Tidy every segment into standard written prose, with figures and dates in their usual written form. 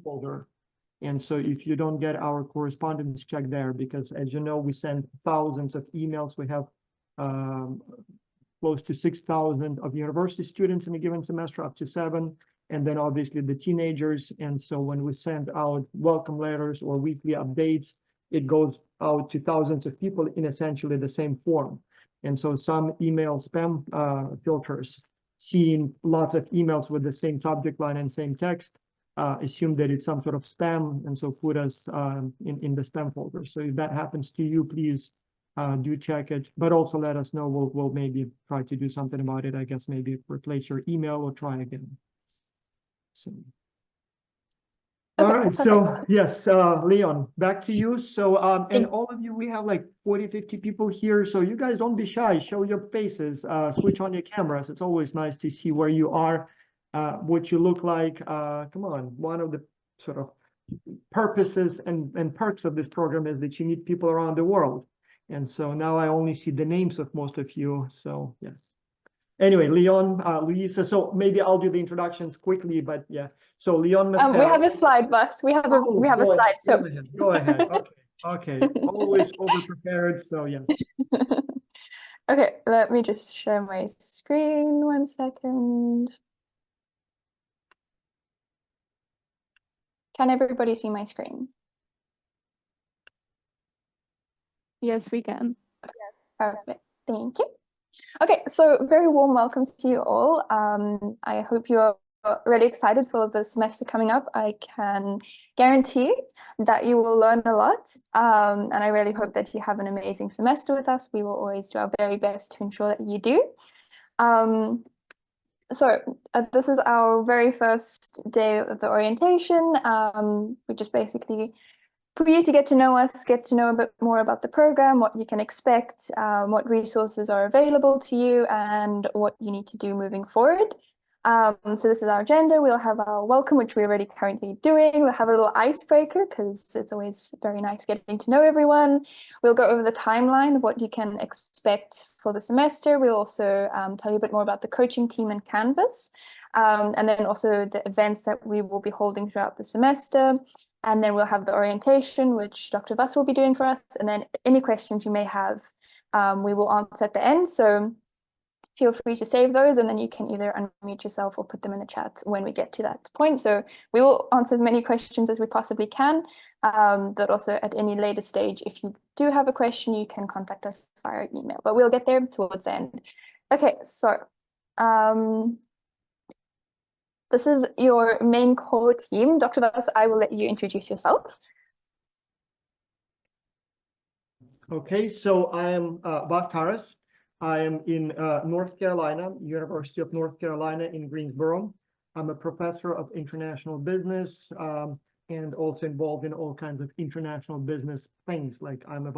folder. And so if you don't get our correspondence, check there, because as you know, we send thousands of emails. We have close to 6,000 of university students in a given semester, up to 7, and then obviously the teenagers. And so when we send out welcome letters or weekly updates, it goes out to thousands of people in essentially the same form. And so some email spam filters, seeing lots of emails with the same subject line and same text, assume that it's some sort of spam, and so put us in the spam folder. So if that happens to you, please do check it, but also let us know. We'll maybe try to do something about it. I guess maybe replace your email or try again. So. Okay, all right, perfect. so yes, Leon, back to you. So, and all of you, we have like 40, 50 people here. So you guys don't be shy, show your faces, switch on your cameras. It's always nice to see where you are, what you look like. Come on, one of the sort of purposes and perks of this program is that you meet people around the world. And so now I only see the names of most of you, so yes. Anyway, Leon, Luisa, so maybe I'll do the introductions quickly, but yeah. So Leon We have a slide, Bus. We have a slide. So go ahead. Okay. Always over prepared. So yes. Okay, let me just share my screen 1 second. Can everybody see my screen? Yes, we can. Perfect. Thank you. Okay, so very warm welcome to you all. I hope you are really excited for the semester coming up. I can guarantee that you will learn a lot, and I really hope that you have an amazing semester with us. We will always do our very best to ensure that you do. This is our very first day of the orientation, which is basically for you to get to know us, get to know a bit more about the program, what you can expect, what resources are available to you, and what you need to do moving forward. So this is our agenda. We'll have our welcome, which we're already currently doing. We'll have a little icebreaker, because it's always very nice getting to know everyone. We'll go over the timeline of what you can expect for the semester. We'll also tell you a bit more about the coaching team and Canvas, and then also the events that we will be holding throughout the semester. And then we'll have the orientation, which Dr. Vass will be doing for us. And then any questions you may have, we will answer at the end. So feel free to save those, and then you can either unmute yourself or put them in the chat when we get to that point. So we will answer as many questions as we possibly can, but also at any later stage, if you do have a question, you can contact us via email, but we'll get there towards the end. Okay, so this is your main core team. Dr. Vass, I will let you introduce yourself. Okay, so I am Bas Taras. I am in North Carolina, University of North Carolina in Greensboro. I'm a professor of international business and also involved in all kinds of international business things. Like I'm a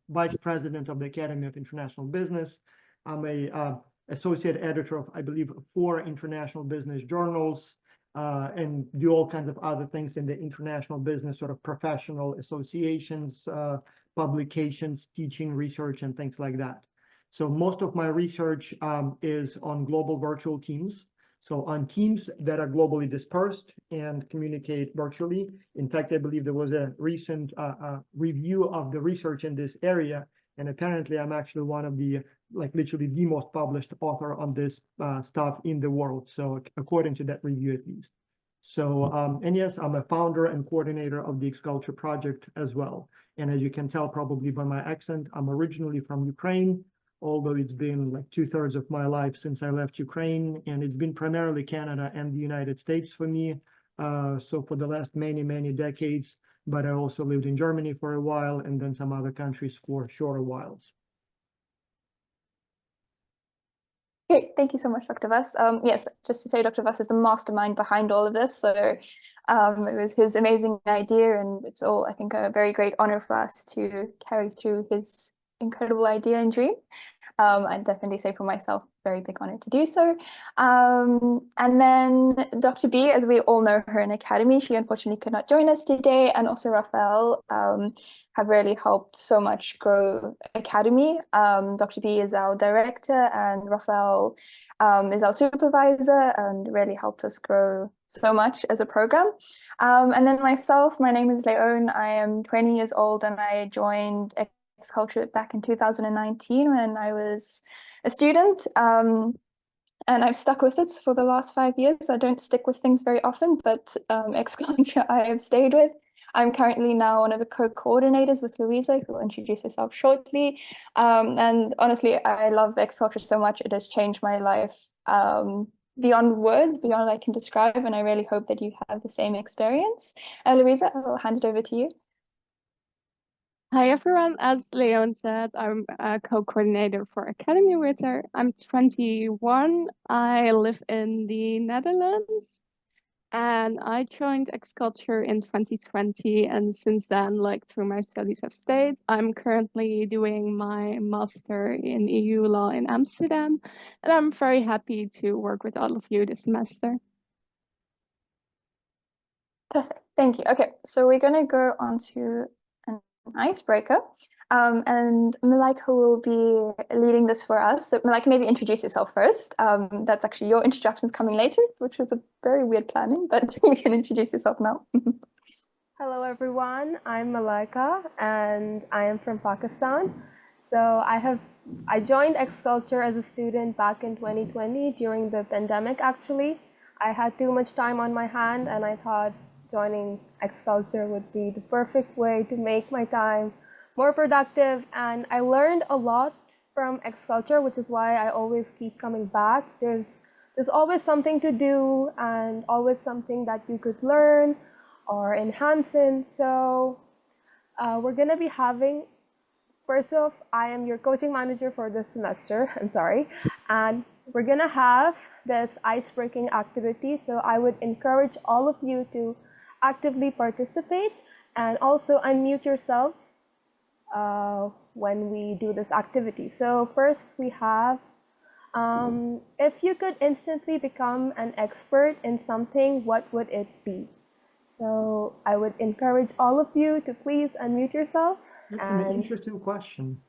vice president of the Academy of International Business. I'm a associate editor of, I believe, 4 international business journals, and do all kinds of other things in the international business, sort of professional associations, publications, teaching, research, and things like that. So most of my research is on global virtual teams. So on teams that are globally dispersed and communicate virtually. In fact, I believe there was a recent review of the research in this area, and apparently I'm actually one of the, like literally the most published author on this stuff in the world. So according to that review, at least. So, and yes, I'm a founder and coordinator of the X-Culture project as well. And as you can tell probably by my accent, I'm originally from Ukraine, although it's been like 2/3 of my life since I left Ukraine, and it's been primarily Canada and the United States for me. So for the last many, many decades, but I also lived in Germany for a while and then some other countries for shorter whiles. Great, thank you so much, Dr. Vass. Yes, just to say, Dr. Vass is the mastermind behind all of this. So it was his amazing idea, and it's all, I think, a very great honor for us to carry through his incredible idea and dream. I'd definitely say for myself, very big honor to do so. And then Dr. B, as we all know her in Academy, she unfortunately could not join us today. And also Raphael have really helped so much grow Academy. Dr. B is our director and Raphael is our supervisor and really helped us grow so much as a program. And then myself, my name is Leon. I am 20 years old and I joined Culture back in 2019 when I was a student. And I've stuck with it for the last 5 years. I don't stick with things very often, but Culture I have stayed with. I'm currently now one of the co-coordinators with Louisa, who will introduce herself shortly. And honestly, I love Culture so much. It has changed my life beyond words, beyond what I can describe. And I really hope that you have the same experience. Louisa, I will hand it over to you. Hi everyone, as Leon said, I'm a co-coordinator for Academy with her. I'm 21. I live in the Netherlands and I joined Culture in 2020, and since then, like through my studies have stayed. I'm currently doing my master in EU law in Amsterdam, and I'm very happy to work with all of you this semester. Perfect, thank you. Okay, so we're gonna go on to an icebreaker. And Malaika will be leading this for us. So Malaika, maybe introduce yourself first. That's actually your introductions coming later, which was a very weird planning, but you can introduce yourself now. Hello everyone, I'm Malaika and I am from Pakistan. So I joined Culture as a student back in 2020 during the pandemic actually. I had too much time on my hand and I thought joining Culture would be the perfect way to make my time more productive, and I learned a lot from Culture, which is why I always keep coming back. There's always something to do and always something that you could learn or enhance in. So we're gonna be having, first off, I am your coaching manager for this semester, I'm sorry, and we're gonna have this ice-breaking activity. So I would encourage all of you to actively participate and also unmute yourself when we do this activity. So first we have, if you could instantly become an expert in something, what would it be? So I would encourage all of you to please unmute yourself. That's an interesting question.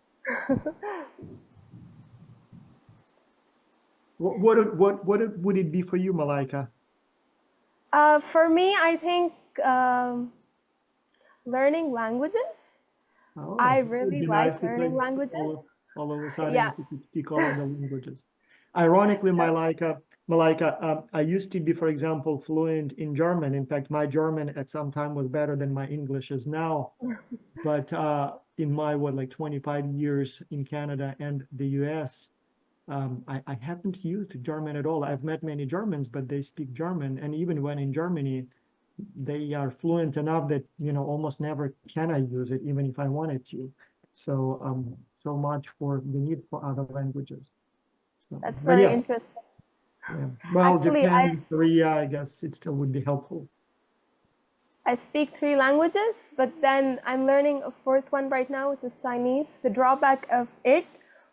What would it be for you, Malaika? For me, I think learning languages. Oh, I it would really be like nice if learning I languages. all of a sudden Yeah. if you could speak all of the languages. Ironically, Malaika, I used to be, for example, fluent in German. In fact, my German at some time was better than my English is now. But in my, 25 years in Canada and the US, I haven't used German at all. I've met many Germans, but they speak German. And even when in Germany, they are fluent enough that, almost never can I use it, even if I wanted to. So, so much for the need for other languages. So, That's but very yeah, interesting. yeah. Well, Actually, Japan, Korea, I guess it still would be helpful. I speak 3 languages, but then I'm learning a 4th one right now, which is Chinese. The drawback of it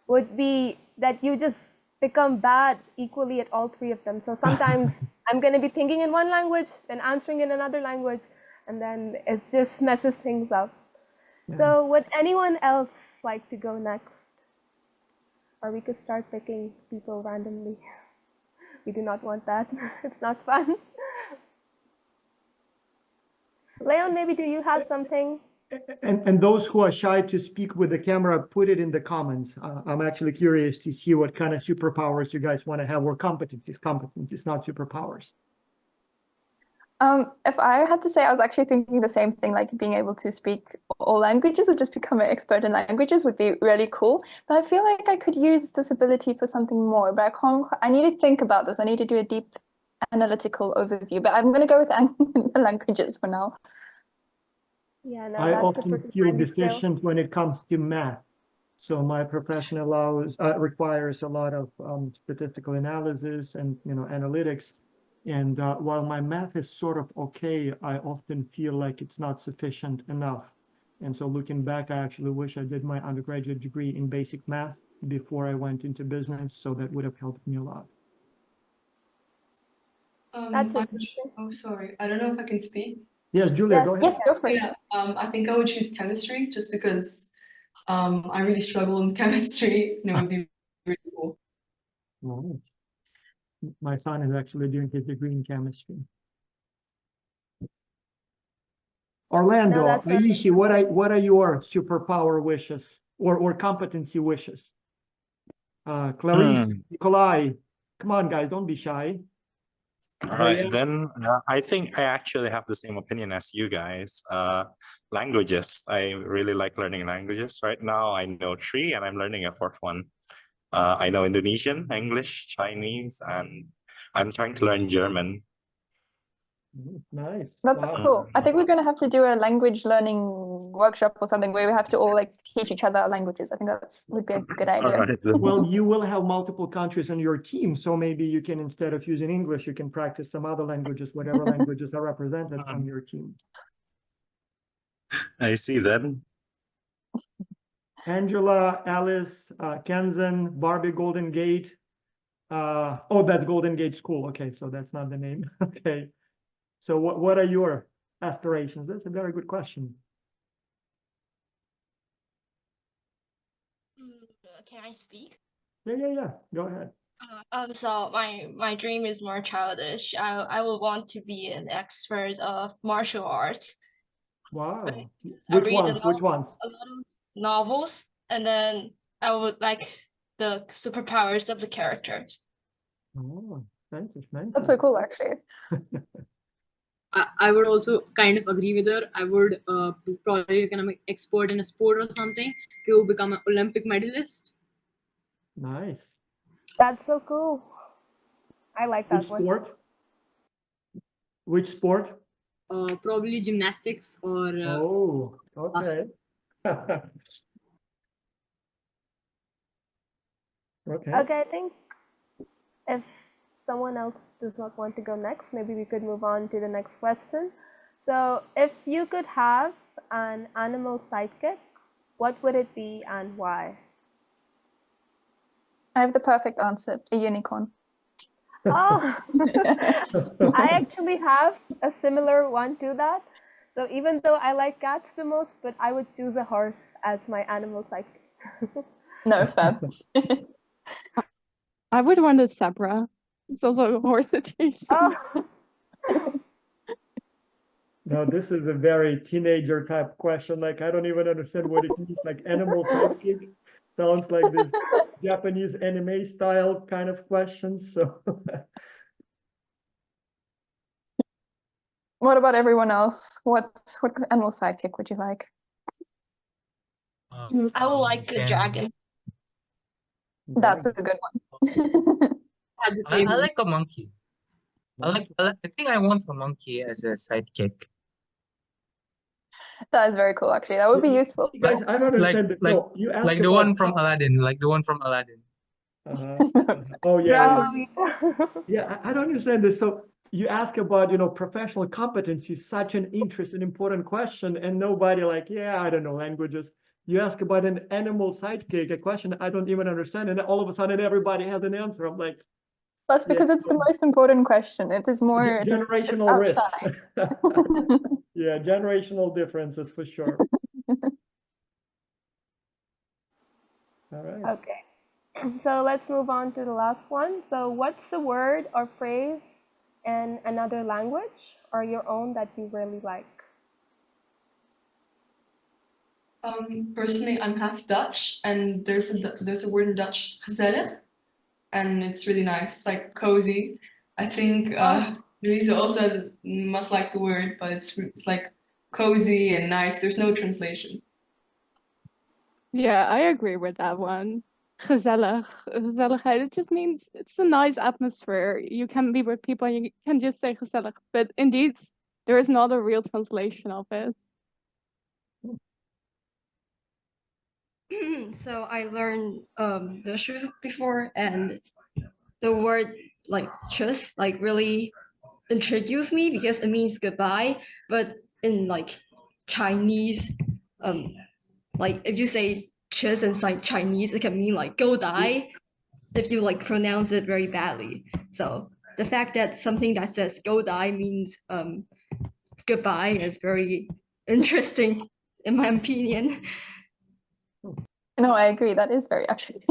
would be that you just become bad equally at all 3 of them. So sometimes I'm going to be thinking in one language, then answering in another language, and then it just messes things up. Yeah. So would anyone else like to go next? Or we could start picking people randomly. We do not want that. It's not fun. Leon, maybe do you have something? And those who are shy to speak with the camera, put it in the comments. I'm actually curious to see what kind of superpowers you guys want to have, or competencies, not superpowers. If I had to say, I was actually thinking the same thing, like being able to speak all languages or just become an expert in languages would be really cool. But I feel like I could use this ability for something more, but I need to think about this. I need to do a deep analytical overview, but I'm going to go with languages for now. Yeah, no, I that's a often pretty feel handy skill. deficient when it comes to math. So my profession requires a lot of statistical analysis and analytics. And while my math is sort of okay, I often feel like it's not sufficient enough. And so looking back, I actually wish I did my undergraduate degree in basic math, before I went into business, so that would have helped me a lot. That's interesting. Oh, sorry. I don't know if I can speak. Yes, Julia, Yes. go ahead. Yes, go for it. Yeah, I think I would choose chemistry just because I really struggle in chemistry and it would be really cool. Nice. My son is actually doing his degree in chemistry. Orlando, No, that's very Aishi, what are your superpower wishes or competency wishes? Clarice, Nikolai, come on, guys, don't be shy. All right, Diane? then I think I actually have the same opinion as you guys. Languages. I really like learning languages. Right now, I know three, and I'm learning a fourth one. I know Indonesian, English, Chinese, and I'm trying to learn German. Nice. That's Wow. cool. I think we're going to have to do a language learning workshop or something where we have to all like teach each other languages. I think would be a good All idea. right, then. Well, you will have multiple countries on your team, so maybe you can, instead of using English, you can practice some other languages, whatever languages are represented on your team. I see then. Angela, Alice, Kenzen, Barbie, Golden Gate. Oh, that's Golden Gate School. Okay, so that's not the name. Okay. So what are your aspirations? That's a very good question. Can I speak? Yeah. Go ahead. So my dream is more childish. I would want to be an expert of martial arts. Wow. I Which read ones? Which ones? a lot of novels, and then I would like the superpowers of the characters. Oh, fancy, That's so cool, actually. I would also kind of agree with her. I would probably become an expert in a sport or something to become an Olympic medalist. Nice. That's so cool. I like that Which one. sport? Which sport? Probably gymnastics or Oh, okay. Okay. Okay, I think if someone else does not want to go next, maybe we could move on to the next question. So, if you could have an animal sidekick, what would it be and why? I have the perfect answer, a unicorn. Oh, I actually have a similar one to that. So even though I like cats the most, but I would choose a horse as my animal sidekick. No, fair. I would want a zebra. It's also a horse situation. Oh, No, this is a very teenager type question. Like, I don't even understand what it means. Like, animal sidekick sounds like this Japanese anime style kind of question. So, What about everyone else? What animal sidekick would you like? I would like a dragon. That's a good one. I like a monkey. I think I want a monkey as a sidekick. That is very cool, actually. That would be useful. guys, I don't understand this. No, you ask Like the about one from Aladdin. Like the one from Aladdin. Oh yeah, oh, yeah. I don't understand this. So you ask about, professional competency, such an interesting, important question, and nobody like, yeah, I don't know languages. You ask about an animal sidekick, a question I don't even understand, and all of a sudden everybody has an answer. I'm like, That's because it's the most important question. It is more generational risk. outside. Yeah, generational differences for sure. All right. okay. So let's move on to the last one. So what's a word or phrase in another language or your own that you really like? Personally, I'm half Dutch, and there's a word in Dutch, gezellig, and it's really nice. It's like cozy. I think Louise also must like the word, but it's like cozy and nice. There's no translation. Yeah, I agree with that one. Gezellig. Gezelligheid. It just means it's a nice atmosphere. You can be with people and you can just say gezellig. But indeed, there is not a real translation of it. So I learned Dutch before, and the word like tschüss like really introduced me because it means goodbye. But in like Chinese, like if you say tschüss in like Chinese, it can mean like go die if you like pronounce it very badly. So the fact that something that says go die means goodbye is very interesting in my opinion. No, I agree. That is very actually.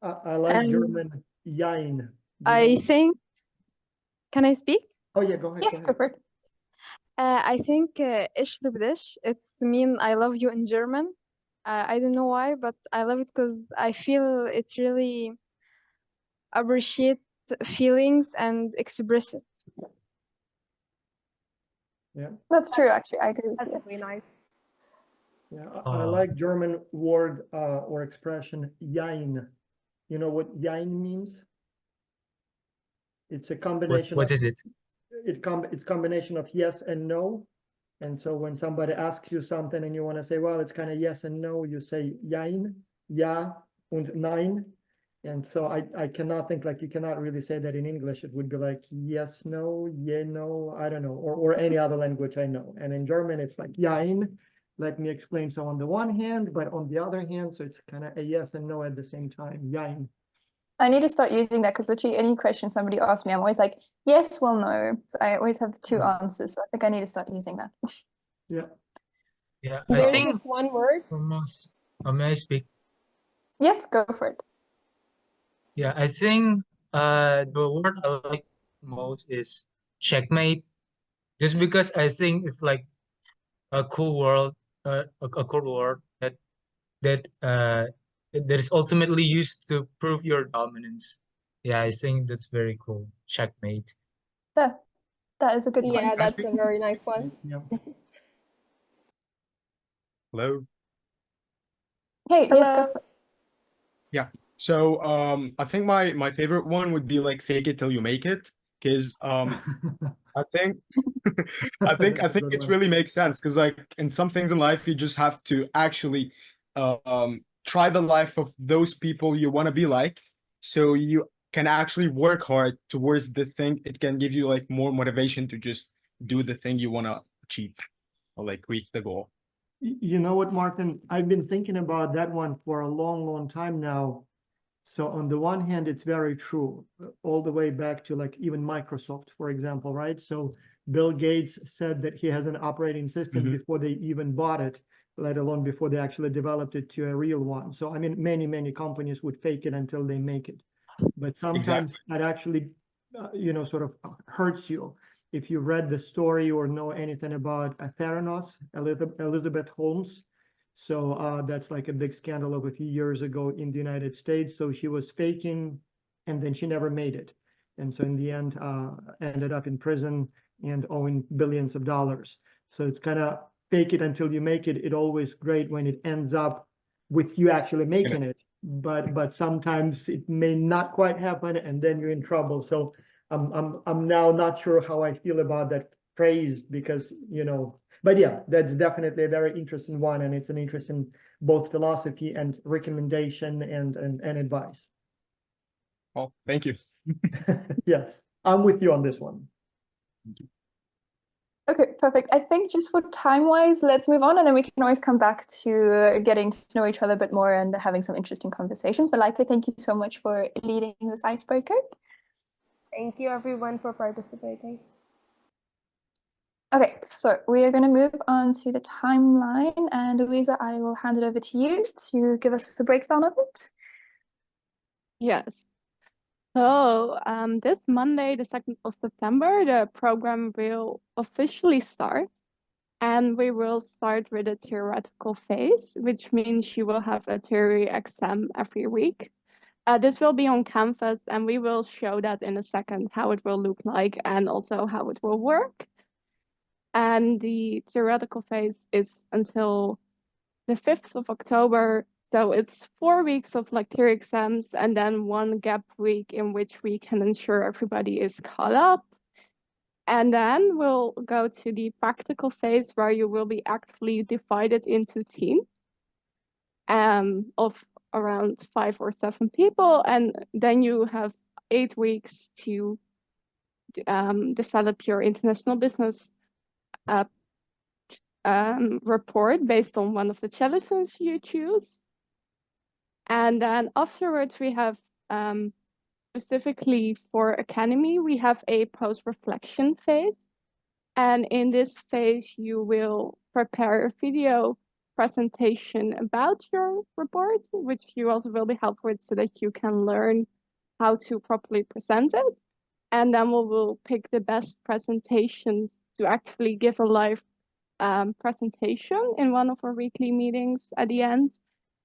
I like German Jein. Do you I know? think, can I speak? Oh yeah, go ahead. Yes, Go ahead. go for it. I think ich liebe dich. It's mean I love you in German. I don't know why, but I love it because I feel it really appreciate feelings and express it. Yeah, That's true, actually. I agree with That's you. really nice. yeah. I like German word or expression Jein. You know what Jein means? It's a combination What of is it? it's combination of yes and no. And so when somebody asks you something and you want to say, well, it's kind of yes and no, you say Jein, ja und nein. And so I cannot think, like, you cannot really say that in English. It would be like yes, no, yeah, no, I don't know, or any other language I know. And in German, it's like Jein. Let me explain. So on the one hand, but on the other hand, so it's kind of a yes and no at the same time. Jein. I need to start using that because literally any question somebody asks me, I'm always like, yes, well, no. So I always have the two answers. So I think I need to start using that. Yeah. Yeah, I There's think this one word. almost. May I speak? Yes, go for it. Yeah, I think the word I like most is checkmate, just because I think it's like a cool world, a cool word that is ultimately used to prove your dominance. Yeah, I think that's very cool. Checkmate. That is a good Yeah, point. that's a very nice one. Yeah. Hello. Hey, yes, go Hello. for it. Yeah. So I think my favorite one would be like fake it till you make it, because I think I think That's a good it one. really makes sense, because like in some things in life you just have to actually try the life of those people you want to be like, so you can actually work hard towards the thing. It can give you like more motivation to just do the thing you want to achieve or like reach the goal. You know what, Martin? I've been thinking about that one for a long, long time now. So on the one hand, it's very true, all the way back to like even Microsoft, for example, right? So Bill Gates said that he has an operating system before they even bought it, let alone before they actually developed it to a real one. So I mean, many, many companies would fake it until they make it. But sometimes that actually, sort of hurts you. If you read the story or know anything about Theranos, Elizabeth Holmes, so that's like a big scandal of a few years ago in the United States. So she was faking, and then she never made it. And so in the end, ended up in prison and owing billions of dollars. So it's kind of fake it until you make it. It's always great when it ends up with you actually making it. But sometimes it may not quite happen, and then you're in trouble. So I'm now not sure how I feel about that phrase, because but yeah, that's definitely a very interesting one, and it's an interesting both philosophy and recommendation and advice. Oh, thank you. Yes, I'm with you on this one. Okay, perfect. I think just for time-wise, let's move on, and then we can always come back to getting to know each other a bit more and having some interesting conversations. But like, thank you so much for leading this icebreaker. Thank you everyone for participating. Okay, so we are going to move on to the timeline, and Louisa, I will hand it over to you to give us the breakdown of it. Yes. So this Monday, the 2nd of September, the program will officially start, and we will start with a theoretical phase, which means you will have a theory exam every week. This will be on Canvas, and we will show that in a second, how it will look like and also how it will work. And the theoretical phase is until the 5th of October. So it's 4 weeks of like theory exams and then one gap week in which we can ensure everybody is caught up. And then we'll go to the practical phase where you will be actively divided into teams of around 5 or 7 people. And then you have 8 weeks to develop your international business report based on one of the challenges you choose. And then afterwards, we have specifically for academy, we have a post-reflection phase. And in this phase, you will prepare a video presentation about your report, which you also will be helped with so that you can learn how to properly present it. And then we will pick the best presentations to actually give a live presentation in one of our weekly meetings at the end.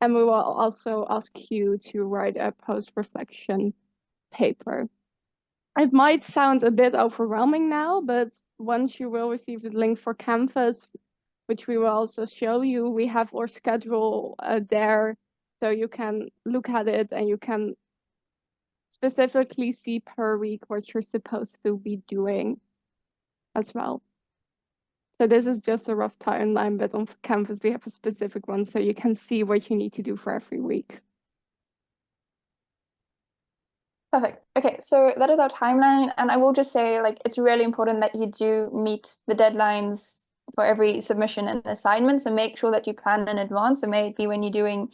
And we will also ask you to write a post-reflection paper. It might sound a bit overwhelming now, but once you will receive the link for Canvas, which we will also show you, we have our schedule there, so you can look at it and you can specifically see per week what you're supposed to be doing as well. So this is just a rough timeline, but on Canvas we have a specific one, so you can see what you need to do for every week. Perfect. Okay, so that is our timeline, and I will just say, like, it's really important that you do meet the deadlines for every submission and assignment. So make sure that you plan in advance. So maybe when you're doing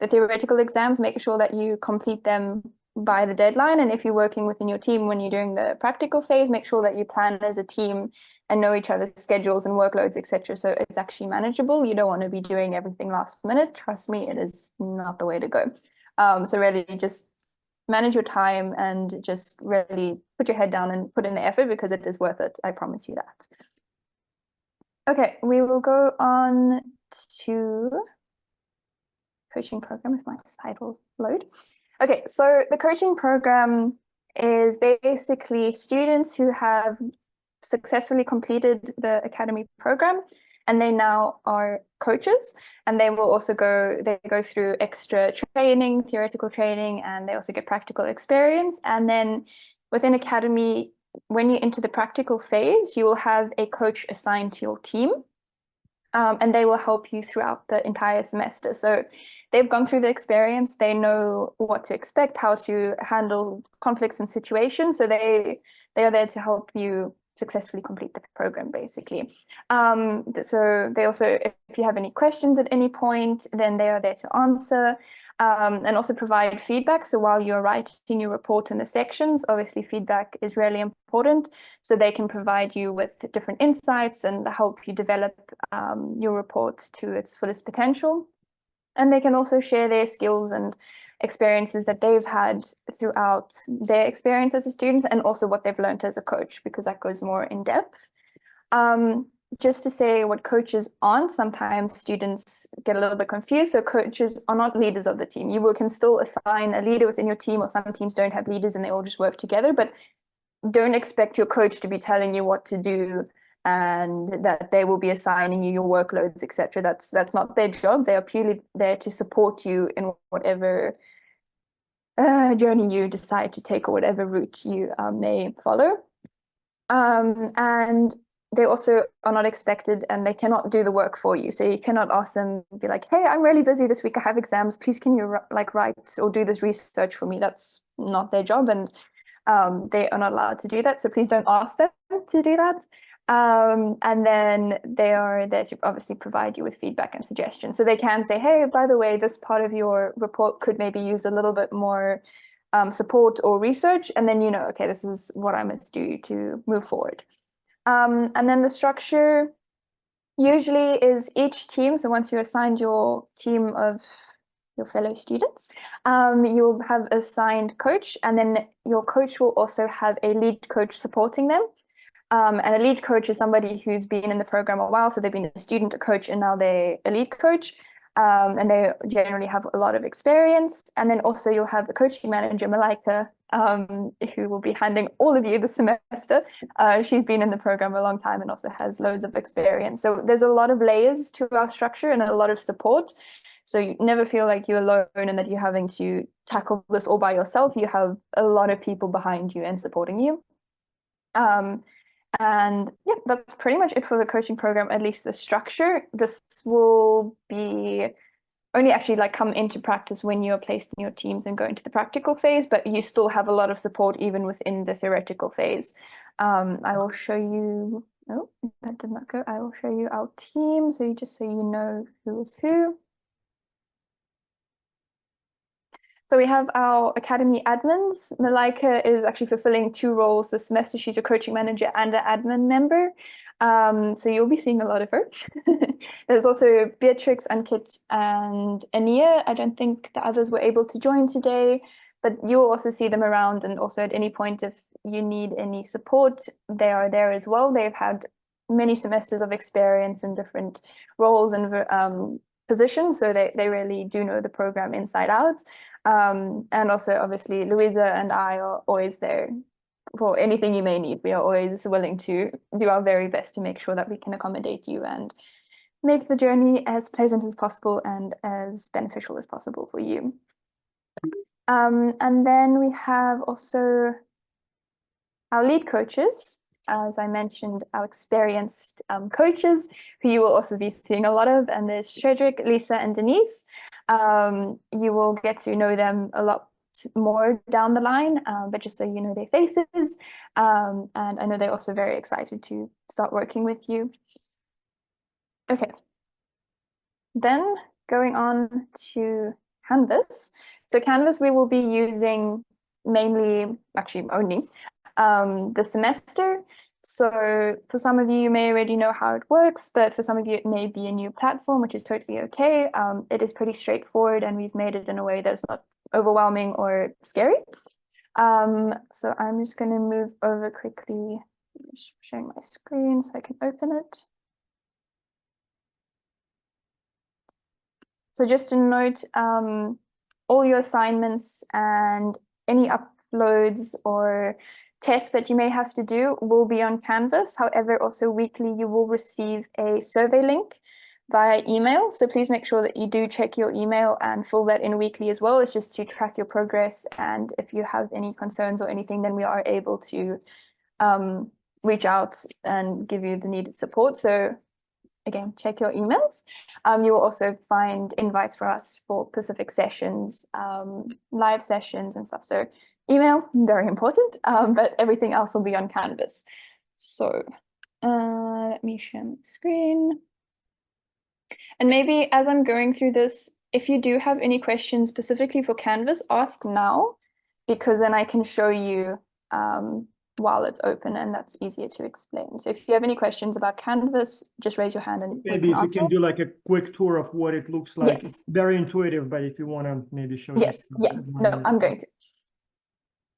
the theoretical exams, make sure that you complete them by the deadline. And if you're working within your team when you're doing the practical phase, make sure that you plan as a team and know each other's schedules and workloads, etc. So it's actually manageable. You don't want to be doing everything last minute. Trust me, it is not the way to go. So really just manage your time and just really put your head down and put in the effort, because it is worth it. I promise you that. Okay, we will go on to coaching program if my slide will load. Okay, so the coaching program is basically students who have successfully completed the academy program, and they now are coaches, and they will also go through extra training, theoretical training, and they also get practical experience. And then within academy, when you enter the practical phase, you will have a coach assigned to your team, and they will help you throughout the entire semester. So they've gone through the experience, they know what to expect, how to handle conflicts and situations. So they are there to help you successfully complete the program, basically. So they also, if you have any questions at any point, then they are there to answer, and also provide feedback. So while you're writing your report in the sections, obviously feedback is really important. So they can provide you with different insights and help you develop your report to its fullest potential. And they can also share their skills and experiences that they've had throughout their experience as a student, and also what they've learned as a coach, because that goes more in depth. Just to say what coaches aren't, sometimes students get a little bit confused. So coaches are not leaders of the team. You can still assign a leader within your team, or some teams don't have leaders and they all just work together, but don't expect your coach to be telling you what to do and that they will be assigning you your workloads, etc. That's not their job. They are purely there to support you in whatever journey you decide to take, or whatever route you may follow. And they also are not expected, and they cannot do the work for you. So you cannot ask them, be like, hey, I'm really busy this week, I have exams, please can you write or do this research for me? That's not their job, and they are not allowed to do that. So please don't ask them to do that. And then they are there to obviously provide you with feedback and suggestions. So they can say, hey, by the way, this part of your report could maybe use a little bit more support or research. And then you know, okay, this is what I must do to move forward. And then the structure usually is each team. So once you assigned your team of your fellow students, you'll have assigned coach, and then your coach will also have a lead coach supporting them. And a lead coach is somebody who's been in the program a while. So they've been a student, a coach, and now they're a lead coach. And they generally have a lot of experience. And then also you'll have the coaching manager, Malaika, who will be handling all of you this semester. She's been in the program a long time and also has loads of experience. So there's a lot of layers to our structure and a lot of support. So you never feel like you're alone and that you're having to tackle this all by yourself. You have a lot of people behind you and supporting you. And yeah, that's pretty much it for the coaching program, at least the structure. This will be only actually come into practice when you're placed in your teams and go into the practical phase, but you still have a lot of support even within the theoretical phase. I will show you Oh, that did not go. I will show you our team, so you know who is who. So we have our Academy admins. Malika is actually fulfilling 2 roles this semester. She's a coaching manager and an admin member. So you'll be seeing a lot of her. There's also Beatrix, Ankit, and Ania. I don't think the others were able to join today, but you'll also see them around, and also at any point if you need any support, they are there as well. They've had many semesters of experience in different roles and positions, so they really do know the program inside out. And also, obviously, Louisa and I are always there for anything you may need. We are always willing to do our very best to make sure that we can accommodate you and make the journey as pleasant as possible and as beneficial as possible for you. And then we have also our lead coaches, as I mentioned, our experienced coaches, who you will also be seeing a lot of, and there's Shedrick, Lisa, and Denise. You will get to know them a lot more down the line, but just so you know their faces. And I know they're also very excited to start working with you. Okay. Then going on to Canvas. So Canvas we will be using mainly, actually only, this semester. So for some of you, you may already know how it works, but for some of you, it may be a new platform, which is totally okay. It is pretty straightforward, and we've made it in a way that's not overwhelming or scary. So I'm just going to move over quickly, just sharing my screen so I can open it. So just to note, all your assignments and any uploads or tests that you may have to do will be on Canvas. However, also weekly, you will receive a survey link via email. So please make sure that you do check your email and fill that in weekly as well. It's just to track your progress. And if you have any concerns or anything, then we are able to reach out and give you the needed support. So again, check your emails. You will also find invites for us for Pacific sessions, live sessions and stuff. So email, very important, but everything else will be on Canvas. So let me share my screen. And maybe as I'm going through this, if you do have any questions specifically for Canvas, ask now, because then I can show you while it's open, and that's easier to explain. So if you have any questions about Canvas, just raise your hand and maybe if you can do like a quick tour of what it looks like. Yes. It's very intuitive, but if you want to maybe show Yes, yeah, no, I'm going to.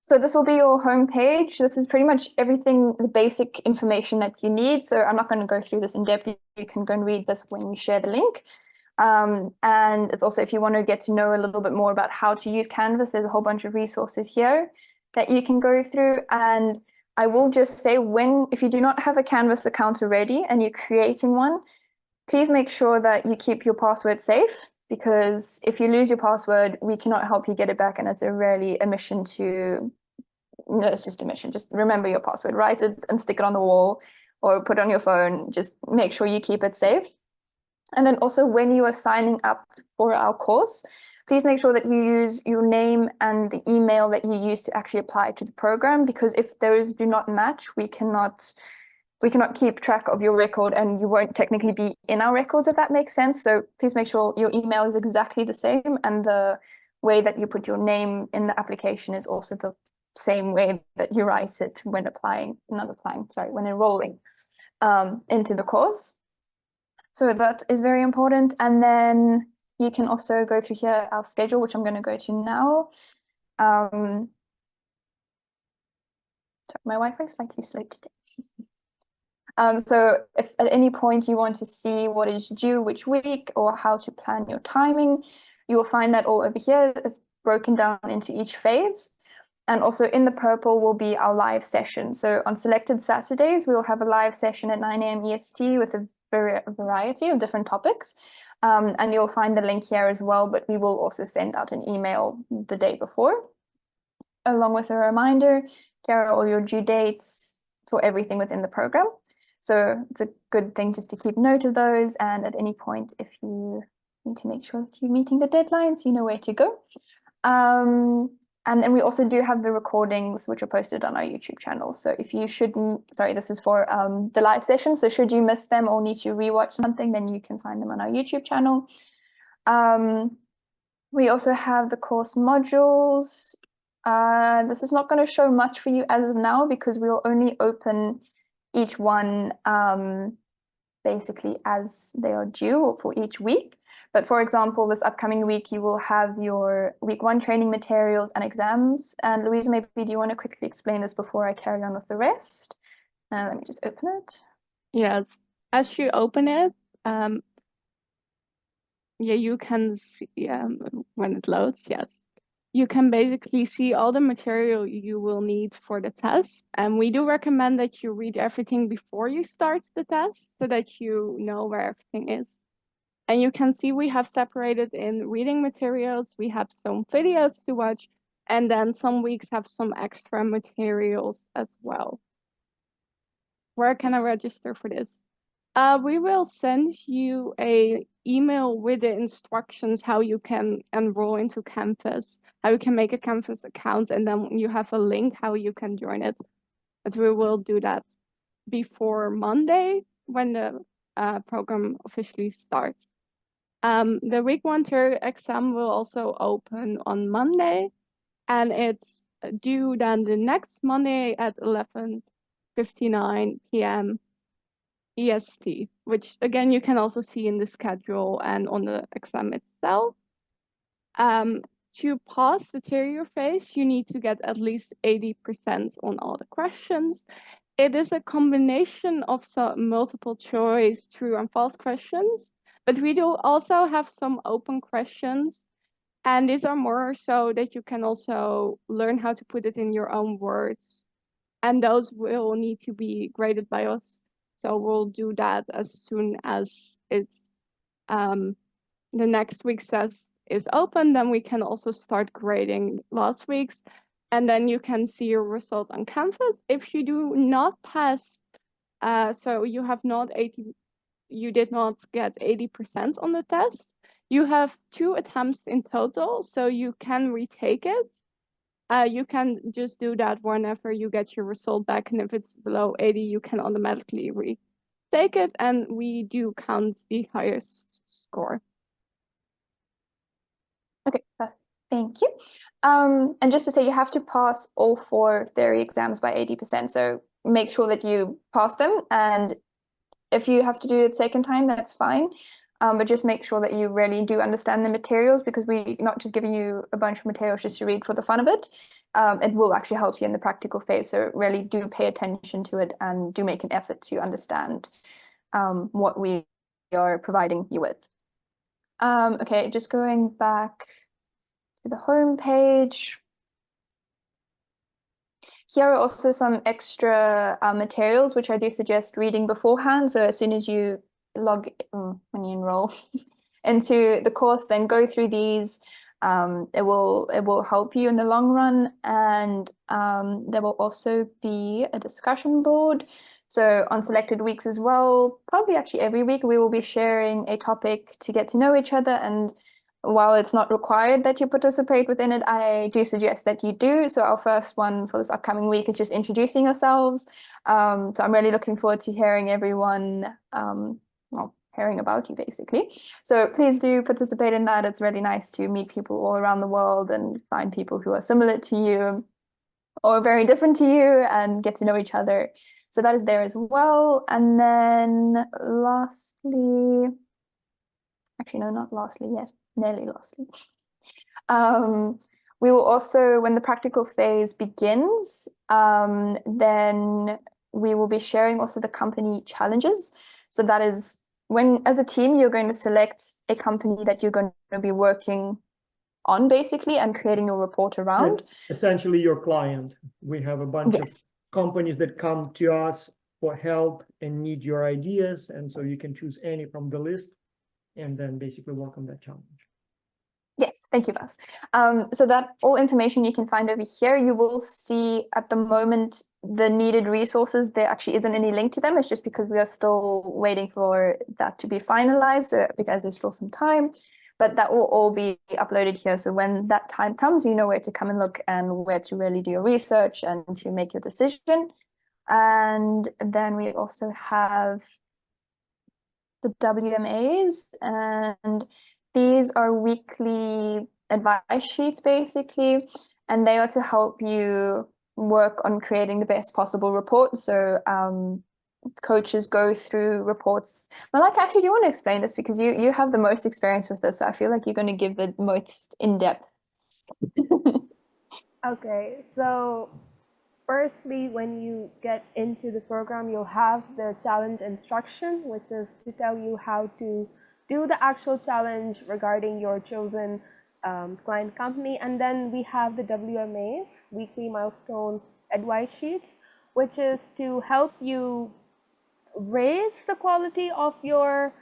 So this will be your home page. This is pretty much everything, the basic information that you need. So I'm not going to go through this in depth. You can go and read this when we share the link. And it's also, if you want to get to know a little bit more about how to use Canvas, there's a whole bunch of resources here that you can go through. And I will just say, if you do not have a Canvas account already and you're creating one, please make sure that you keep your password safe, because if you lose your password, we cannot help you get it back, and it's a mission to, no, it's just a mission. Just remember your password, write it and stick it on the wall or put it on your phone. Just make sure you keep it safe. And then also when you are signing up for our course, please make sure that you use your name and the email that you use to actually apply to the program, because if those do not match, we cannot keep track of your record, and you won't technically be in our records, if that makes sense. So please make sure your email is exactly the same, and the way that you put your name in the application is also the same way that you write it when when enrolling into the course. So that is very important. And then you can also go through here our schedule, which I'm going to go to now. My Wi-Fi is slightly slow today. So if at any point you want to see what is due which week or how to plan your timing, you will find that all over here. It's broken down into each phase. And also in the purple will be our live session. So on selected Saturdays, we will have a live session at 9 a.m. EST with a variety of different topics. And you'll find the link here as well, but we will also send out an email the day before, along with a reminder. Here are all your due dates for everything within the program. So it's a good thing just to keep note of those. And at any point, if you need to make sure that you're meeting the deadlines, you know where to go. And then we also do have the recordings which are posted on our YouTube channel. So if you shouldn't, sorry, this is for the live session. So should you miss them or need to rewatch something, then you can find them on our YouTube channel. We also have the course modules. This is not going to show much for you as of now because we'll only open each one basically as they are due for each week. But for example, this upcoming week, you will have your week 1 training materials and exams. And Louise, maybe do you want to quickly explain this before I carry on with the rest? Let me just open it. Yes, as you open it, yeah, you can see when it loads, yes. You can basically see all the material you will need for the test. And we do recommend that you read everything before you start the test so that you know where everything is. And you can see we have separated in reading materials, we have some videos to watch, and then some weeks have some extra materials as well. Where can I register for this? We will send you an email with the instructions how you can enroll into Canvas, how you can make a Canvas account, and then you have a link how you can join it. But we will do that before Monday when the program officially starts. The week 1 exam will also open on Monday, and it's due then the next Monday at 11:59 p.m. EST, which again you can also see in the schedule and on the exam itself. To pass the theory phase, you need to get at least 80% on all the questions. It is a combination of some multiple choice, true and false questions, but we do also have some open questions. And these are more so that you can also learn how to put it in your own words. And those will need to be graded by us. So we'll do that as soon as it's the next week's test is open. Then we can also start grading last week's. And then you can see your result on Canvas. If you do not pass, so you have not you did not get 80% on the test, you have 2 attempts in total, so you can retake it. You can just do that whenever you get your result back, and if it's below 80, you can automatically retake it, and we do count the highest score. Okay, thank you. And just to say, you have to pass all 4 theory exams by 80%. So make sure that you pass them. And if you have to do it second time, that's fine. But just make sure that you really do understand the materials, because we're not just giving you a bunch of materials just to read for the fun of it. It will actually help you in the practical phase. So really do pay attention to it and do make an effort to understand what we are providing you with. Okay, just going back to the home page. Here are also some extra materials, which I do suggest reading beforehand. So as soon as you when you enroll into the course, then go through these. It will help you in the long run. And there will also be a discussion board. So on selected weeks as well, probably actually every week, we will be sharing a topic to get to know each other. And while it's not required that you participate within it, I do suggest that you do. So our first one for this upcoming week is just introducing yourselves. So I'm really looking forward to hearing everyone, well, hearing about you basically. So please do participate in that. It's really nice to meet people all around the world and find people who are similar to you or very different to you and get to know each other. So that is there as well. And then lastly, actually, no, not lastly yet, nearly lastly. We will also, when the practical phase begins, then we will be sharing also the company challenges. So that is when, as a team, you're going to select a company that you're going to be working on basically and creating your report around. Essentially your client. We have a bunch of companies that come to us for help and need your ideas. And so you can choose any from the list and then basically work on that challenge. Yes, thank you, Bas. So that all information you can find over here. You will see at the moment the needed resources. There actually isn't any link to them. It's just because we are still waiting for that to be finalized because there's still some time. but that will all be uploaded here. So when that time comes, you know where to come and look and where to really do your research and to make your decision. And then we also have the WMAs, and these are weekly advice sheets basically, and they are to help you work on creating the best possible report. So coaches go through reports. Malika, actually, do you want to explain this, because you have the most experience with this, so I feel like you're going to give the most in-depth. Okay, so firstly, when you get into the program, you'll have the challenge instruction, which is to tell you how to do the actual challenge regarding your chosen client company. And then we have the WMAs, weekly milestone advice sheets, which is to help you raise the quality of your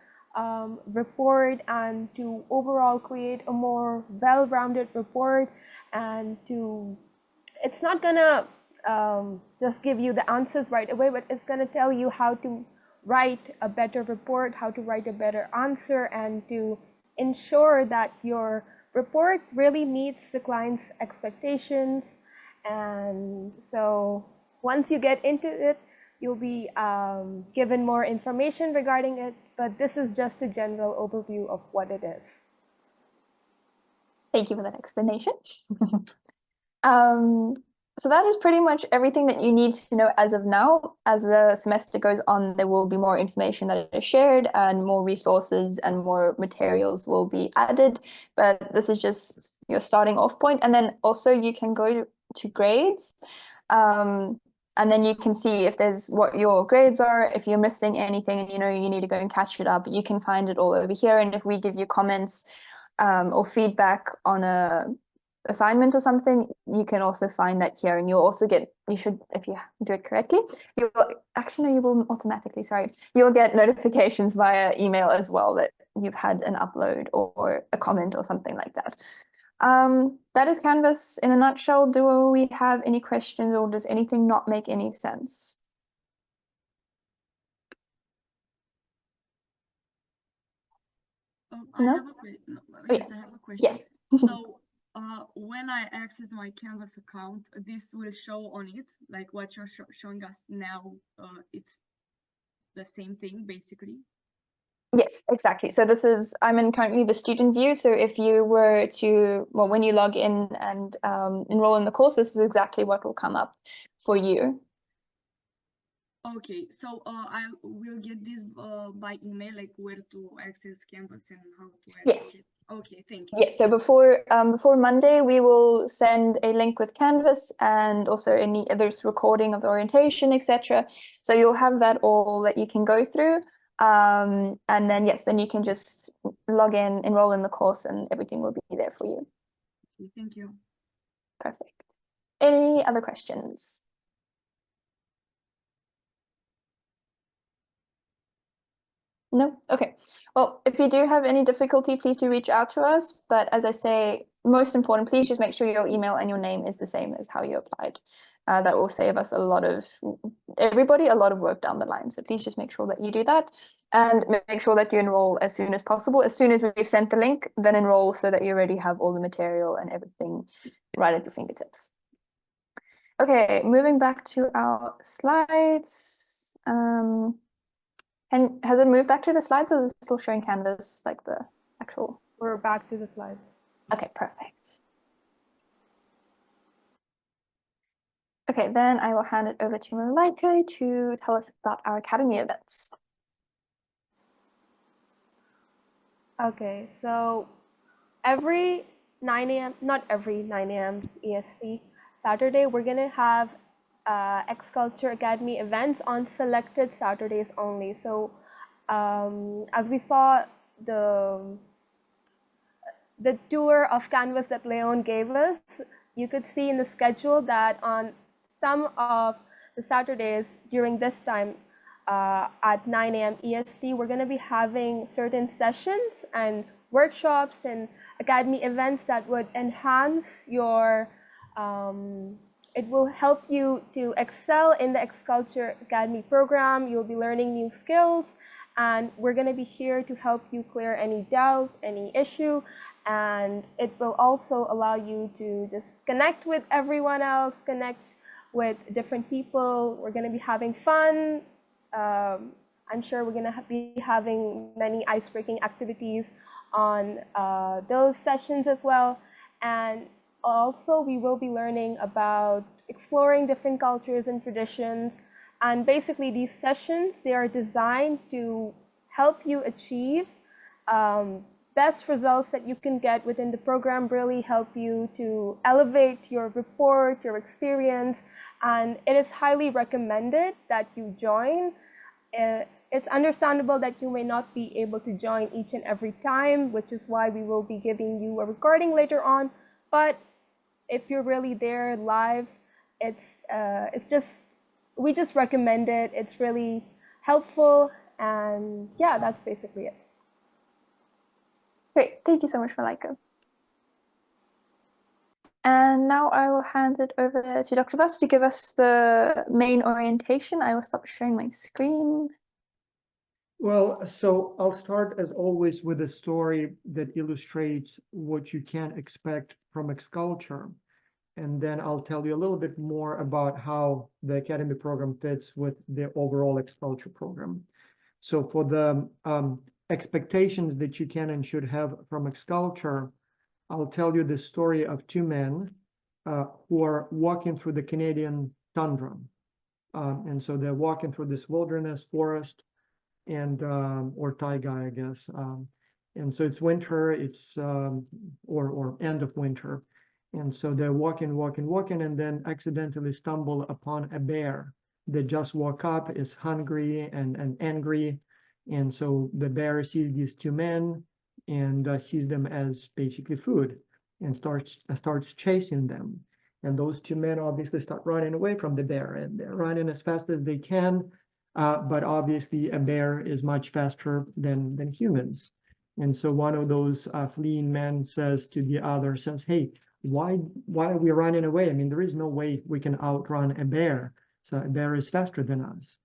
report and to overall create a more well-rounded report, and to, it's not gonna just give you the answers right away, but it's gonna tell you how to write a better report, how to write a better answer, and to ensure that your report really meets the client's expectations. And so once you get into it, you'll be given more information regarding it, but this is just a general overview of what it is. Thank you for that explanation. So that is pretty much everything that you need to know as of now. As the semester goes on, there will be more information that is shared and more resources and more materials will be added. But this is just your starting off point. And then also you can go to grades. And then you can see if there's what your grades are, if you're missing anything and you know you need to go and catch it up, you can find it all over here. And if we give you comments or feedback on a assignment or something, you can also find that here, and you'll also get, you should, if you do it correctly, you will, actually no, you will automatically, sorry, you'll get notifications via email as well that you've had an upload or a comment or something like that. That is Canvas in a nutshell. Do we have any questions, or does anything not make any sense? I No? have a no, Oh, yes, yes. I have a question. Yes. So, when I access my Canvas account, this will show on it, like what you're showing us now. It's the same thing, basically. Yes, exactly. So this is, I'm in currently the student view. So if you were to, well, when you log in and enroll in the course, this is exactly what will come up for you. Okay, so I will get this by email, like where to access Canvas and how to access Yes. it. Okay, thank you. Yes, so before Monday, we will send a link with Canvas and also any others recording of the orientation, etc. So you'll have that all that you can go through. And then, yes, then you can just log in, enroll in the course, and everything will be there for you. Okay, thank you. Perfect. Any other questions? No? Okay. Well, if you do have any difficulty, please do reach out to us. But as I say, most important, please just make sure your email and your name is the same as how you applied. That will save us a lot of work down the line. So please just make sure that you do that, and make sure that you enroll as soon as possible. As soon as we've sent the link, then enroll so that you already have all the material and everything right at your fingertips. Okay, moving back to our slides. And has it moved back to the slides, or is it still showing Canvas, like the actual? We're back to the slides. Okay, perfect. Okay, then I will hand it over to Malika to tell us about our Academy events. Okay, so every 9 a.m., not every 9 a.m. EST, Saturday, we're going to have X Culture Academy events on selected Saturdays only. So as we saw the tour of Canvas that Leon gave us, you could see in the schedule that on some of the Saturdays during this time at 9 a.m. EST, we're going to be having certain sessions and workshops and academy events that would enhance your it will help you to excel in the X Culture Academy program. You'll be learning new skills, and we're going to be here to help you clear any doubt, any issue, and it will also allow you to just connect with everyone else, connect with different people. We're going to be having fun. I'm sure we're going to be having many ice-breaking activities on those sessions as well. And also, we will be learning about exploring different cultures and traditions. And basically, these sessions, they are designed to help you achieve best results that you can get within the program, really help you to elevate your report, your experience. And it is highly recommended that you join. It's understandable that you may not be able to join each and every time, which is why we will be giving you a recording later on. But if you're really there live, we just recommend it. It's really helpful, and yeah, that's basically it. Great, thank you so much, Malika. And now I will hand it over to Dr. Bas to give us the main orientation. I will stop sharing my screen. Well, so I'll start as always with a story that illustrates what you can expect from X-Culture. And then I'll tell you a little bit more about how the Academy program fits with the overall X-Culture program. So for the expectations that you can and should have from X-Culture, I'll tell you the story of two men who are walking through the Canadian tundra. And so they're walking through this wilderness forest, and or taiga, I guess. And so it's winter, it's or end of winter. And so they're walking, and then accidentally stumble upon a bear that just woke up, is hungry and angry. And so the bear sees these two men and sees them as basically food, and starts chasing them. And those two men obviously start running away from the bear, and they're running as fast as they can. But obviously a bear is much faster than humans. And so one of those fleeing men says to the other, says, hey, why are we running away? I mean, there is no way we can outrun a bear. So a bear is faster than us.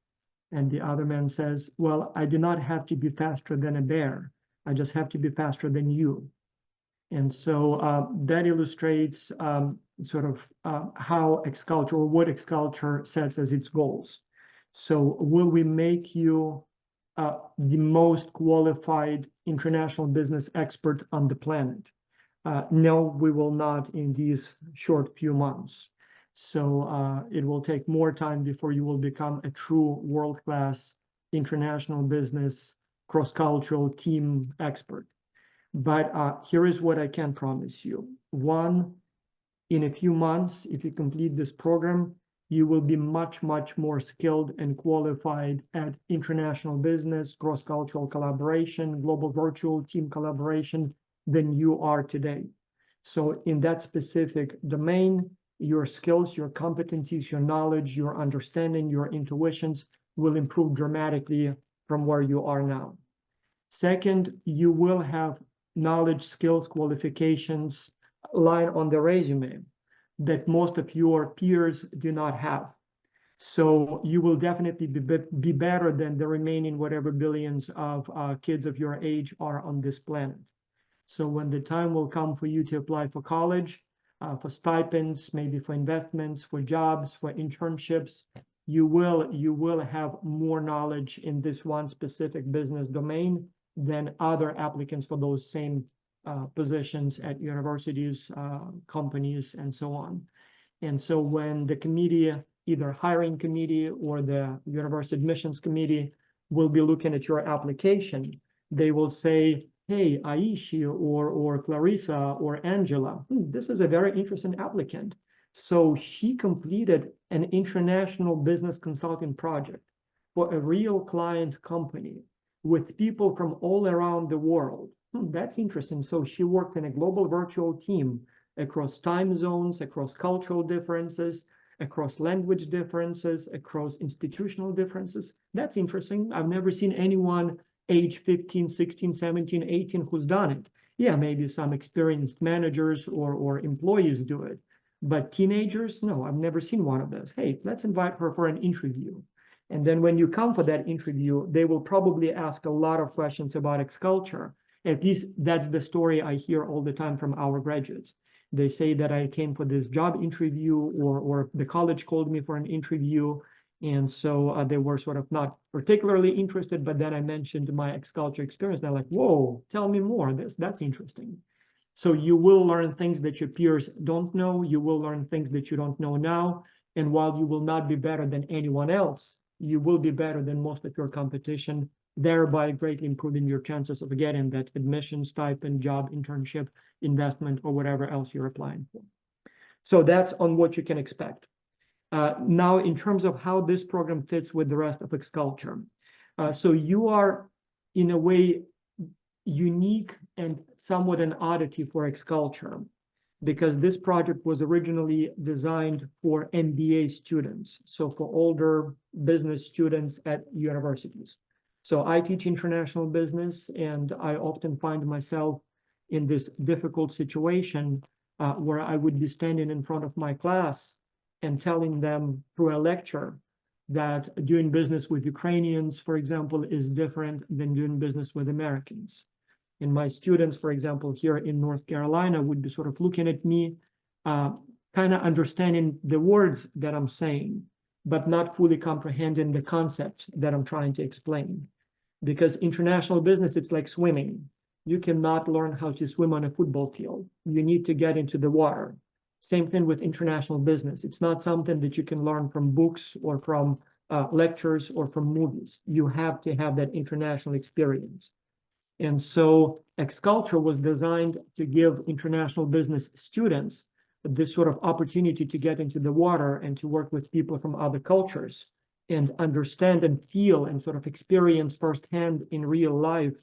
And the other man says, well, I do not have to be faster than a bear. I just have to be faster than you. And so that illustrates sort of how X-Culture, or what X-Culture sets as its goals. So will we make you the most qualified international business expert on the planet? No, we will not in these short few months. So it will take more time before you will become a true world-class international business cross-cultural team expert. But here is what I can promise you. One, in a few months, if you complete this program, you will be much, much more skilled and qualified at international business, cross-cultural collaboration, global virtual team collaboration than you are today. So in that specific domain, your skills, your competencies, your knowledge, your understanding, your intuitions will improve dramatically from where you are now. Second, you will have knowledge, skills, qualifications line on the resume that most of your peers do not have. So you will definitely be better than the remaining whatever billions of kids of your age are on this planet. So when the time will come for you to apply for college, for stipends, maybe for investments, for jobs, for internships, you will have more knowledge in this one specific business domain than other applicants for those same positions at universities, companies, and so on. And so when the committee, either hiring committee or the university admissions committee, will be looking at your application, they will say, hey, Aishi or Clarissa or Angela, this is a very interesting applicant. So she completed an international business consulting project for a real client company with people from all around the world. That's interesting. So she worked in a global virtual team across time zones, across cultural differences, across language differences, across institutional differences. That's interesting. I've never seen anyone age 15, 16, 17, 18 who's done it. Yeah, maybe some experienced managers or employees do it. But teenagers, no, I've never seen one of those. Hey, let's invite her for an interview. And then when you come for that interview, they will probably ask a lot of questions about X-Culture. At least that's the story I hear all the time from our graduates. They say that I came for this job interview, or the college called me for an interview. And so they were sort of not particularly interested, but then I mentioned my X-Culture experience. They're like, whoa, tell me more. That's interesting. So you will learn things that your peers don't know. You will learn things that you don't know now. And while you will not be better than anyone else, you will be better than most of your competition, thereby greatly improving your chances of getting that admission, stipend, job, internship, investment, or whatever else you're applying for. So that's on what you can expect. Now, in terms of how this program fits with the rest of X-Culture. So you are, in a way, unique and somewhat an oddity for X-Culture, because this project was originally designed for MBA students, so for older business students at universities. So I teach international business, and I often find myself in this difficult situation where I would be standing in front of my class and telling them through a lecture that doing business with Ukrainians, for example, is different than doing business with Americans. And my students, for example, here in North Carolina would be sort of looking at me, kind of understanding the words that I'm saying, but not fully comprehending the concepts that I'm trying to explain. Because international business, it's like swimming. You cannot learn how to swim on a football field. You need to get into the water. Same thing with international business. It's not something that you can learn from books or from lectures or from movies. You have to have that international experience. And so X-Culture was designed to give international business students this sort of opportunity to get into the water and to work with people from other cultures and understand and feel and sort of experience firsthand in real life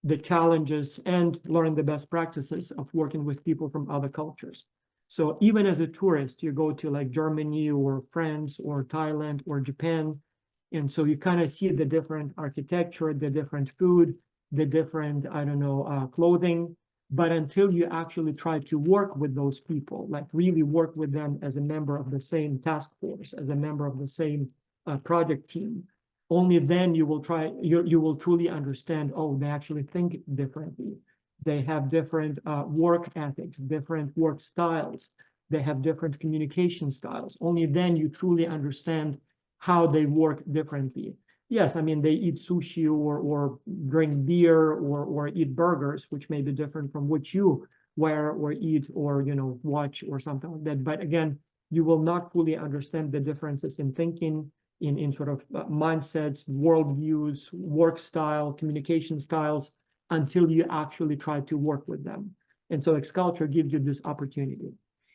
the challenges and learn the best practices of working with people from other cultures. So even as a tourist, you go to like Germany or France or Thailand or Japan, and so you kind of see the different architecture, the different food, the different, I don't know, clothing. But until you actually try to work with those people, like really work with them as a member of the same task force, as a member of the same project team, only then you will you will truly understand, oh, they actually think differently. They have different work ethics, different work styles. They have different communication styles. Only then you truly understand how they work differently. Yes, I mean, they eat sushi or drink beer or eat burgers, which may be different from what you wear or eat or, you know, watch or something like that. But again, you will not fully understand the differences in thinking, in sort of mindsets, worldviews, work style, communication styles, until you actually try to work with them. And so X-Culture gives you this opportunity.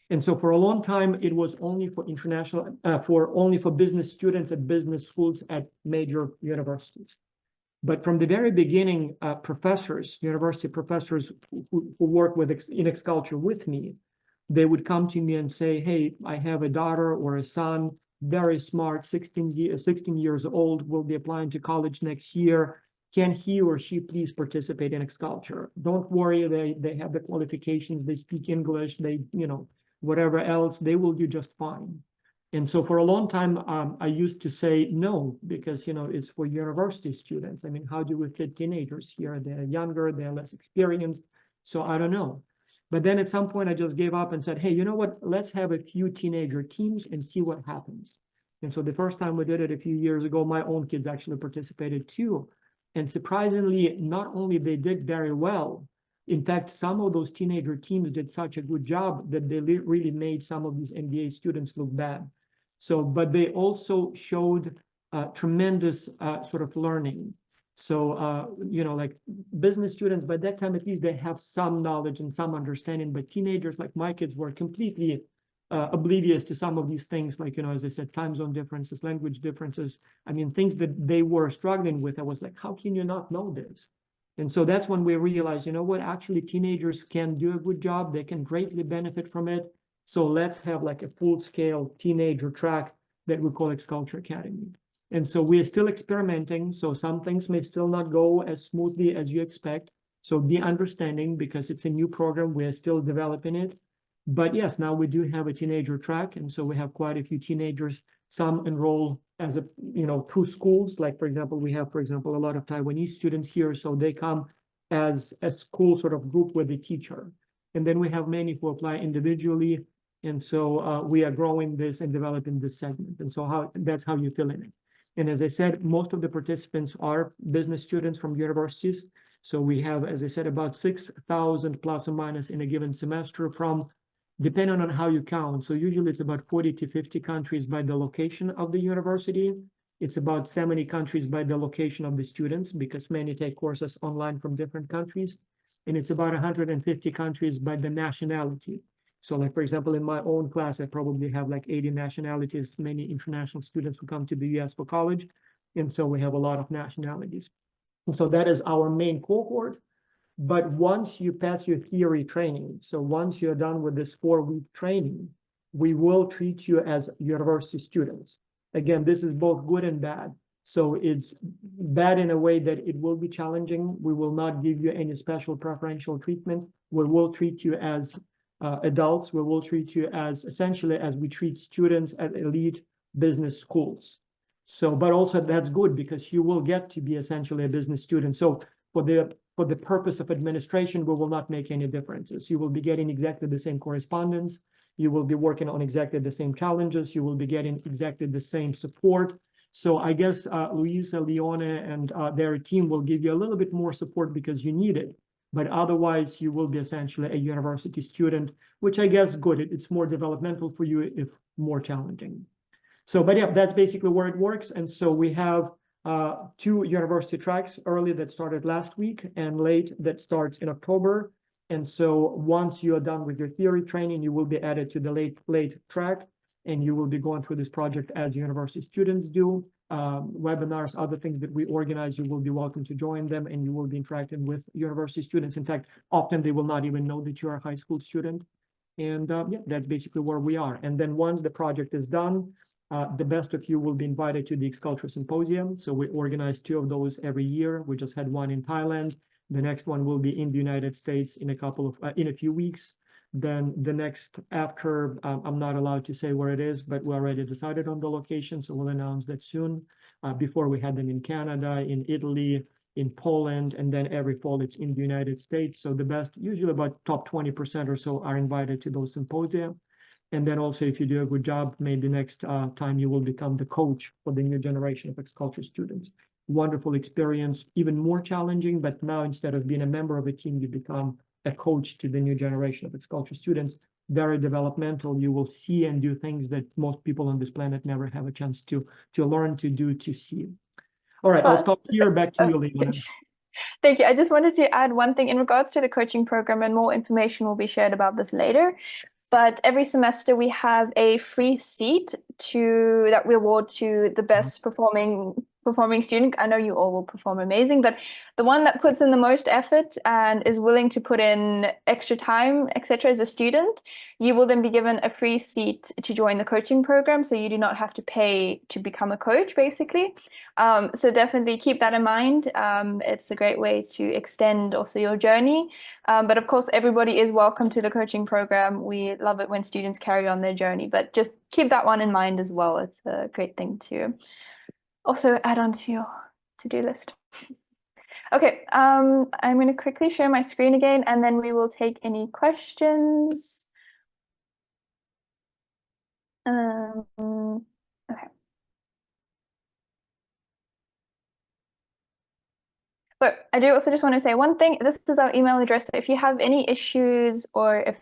And so for a long time, it was only for international, only for business students at business schools at major universities. But from the very beginning, professors, university professors who work with in X-Culture with me, they would come to me and say, hey, I have a daughter or a son, very smart, 16 years old, will be applying to college next year. Can he or she please participate in X-Culture? Don't worry, they have the qualifications, they speak English, they, you know, whatever else, they will do just fine. And so for a long time, I used to say no, because, you know, it's for university students. I mean, how do we fit teenagers here? They're younger, they're less experienced. So I don't know. But then at some point I just gave up and said, hey, you know what? Let's have a few teenager teams and see what happens. And so the first time we did it a few years ago, my own kids actually participated too. And surprisingly, not only they did very well, in fact, some of those teenager teams did such a good job that they really made some of these MBA students look bad. So, but they also showed tremendous sort of learning. So, you know, like business students, by that time, at least they have some knowledge and some understanding, but teenagers like my kids were completely oblivious to some of these things, like, you know, as I said, time zone differences, language differences. I mean, things that they were struggling with. I was like, how can you not know this? And so that's when we realized, you know what, actually teenagers can do a good job. They can greatly benefit from it. So let's have like a full-scale teenager track that we call X-Culture Academy. And so we're still experimenting. So some things may still not go as smoothly as you expect. So be understanding, because it's a new program. We're still developing it. But yes, now we do have a teenager track. And so we have quite a few teenagers Some enroll as a, through schools. Like, for example, we have, a lot of Taiwanese students here, so they come as a school sort of group with a teacher. And then we have many who apply individually. And so we are growing this and developing this segment. And so that's how you fill in it. And as I said, most of the participants are business students from universities. So we have, as I said, about 6,000 plus or minus in a given semester from, depending on how you count. So usually it's about 40 to 50 countries by the location of the university. It's about 70 countries by the location of the students, because many take courses online from different countries. And it's about 150 countries by the nationality. So like, for example, in my own class, I probably have like 80 nationalities, many international students who come to the US for college. And so we have a lot of nationalities. And so that is our main cohort. But once you pass your theory training, so once you're done with this 4-week training, we will treat you as university students. Again, this is both good and bad. So it's bad in a way that it will be challenging. We will not give you any special preferential treatment. We will treat you as adults. We will treat you as essentially as we treat students at elite business schools. So, but also that's good because you will get to be essentially a business student. So for the purpose of administration, we will not make any differences. You will be getting exactly the same correspondence. You will be working on exactly the same challenges. You will be getting exactly the same support. So I guess Luisa, Leone, and their team will give you a little bit more support because you need it. But otherwise, you will be essentially a university student, which I guess good. It's more developmental for you, if more challenging. So, but yeah, that's basically where it works. And so we have 2 university tracks, early that started last week and late that starts in October. And so once you are done with your theory training, you will be added to the late track, and you will be going through this project as university students do. Webinars, other things that we organize, you will be welcome to join them, and you will be interacting with university students. In fact, often they will not even know that you are a high school student. And yeah, that's basically where we are. And then once the project is done, the best of you will be invited to the X-Culture Symposium. So we organize 2 of those every year. We just had one in Thailand. The next one will be in the United States in a few weeks. Then the next after, I'm not allowed to say where it is, but we already decided on the location. So we'll announce that soon. Before we had them in Canada, in Italy, in Poland, and then every fall it's in the United States. So the best, usually about top 20% or so are invited to those symposia. And then also, if you do a good job, maybe next time you will become the coach for the new generation of X-Culture students. Wonderful experience, even more challenging, but now instead of being a member of a team, you become a coach to the new generation of X-Culture students. Very developmental. You will see and do things that most people on this planet never have a chance to learn, to do, to see. All right, I'll stop here. Back to you, Leona. Thank you. I just wanted to add one thing in regards to the coaching program, and more information will be shared about this later. But every semester we have a free seat that we award to the best performing student. I know you all will perform amazing, but the one that puts in the most effort and is willing to put in extra time, etc., as a student, you will then be given a free seat to join the coaching program. So you do not have to pay to become a coach, basically. So definitely keep that in mind. It's a great way to extend also your journey. But of course, everybody is welcome to the coaching program. We love it when students carry on their journey, but just keep that one in mind as well. It's a great thing to also add on to your to-do list. Okay, I'm going to quickly share my screen again, and then we will take any questions. Okay. But I do also just want to say one thing. This is our email address. So if you have any issues, or if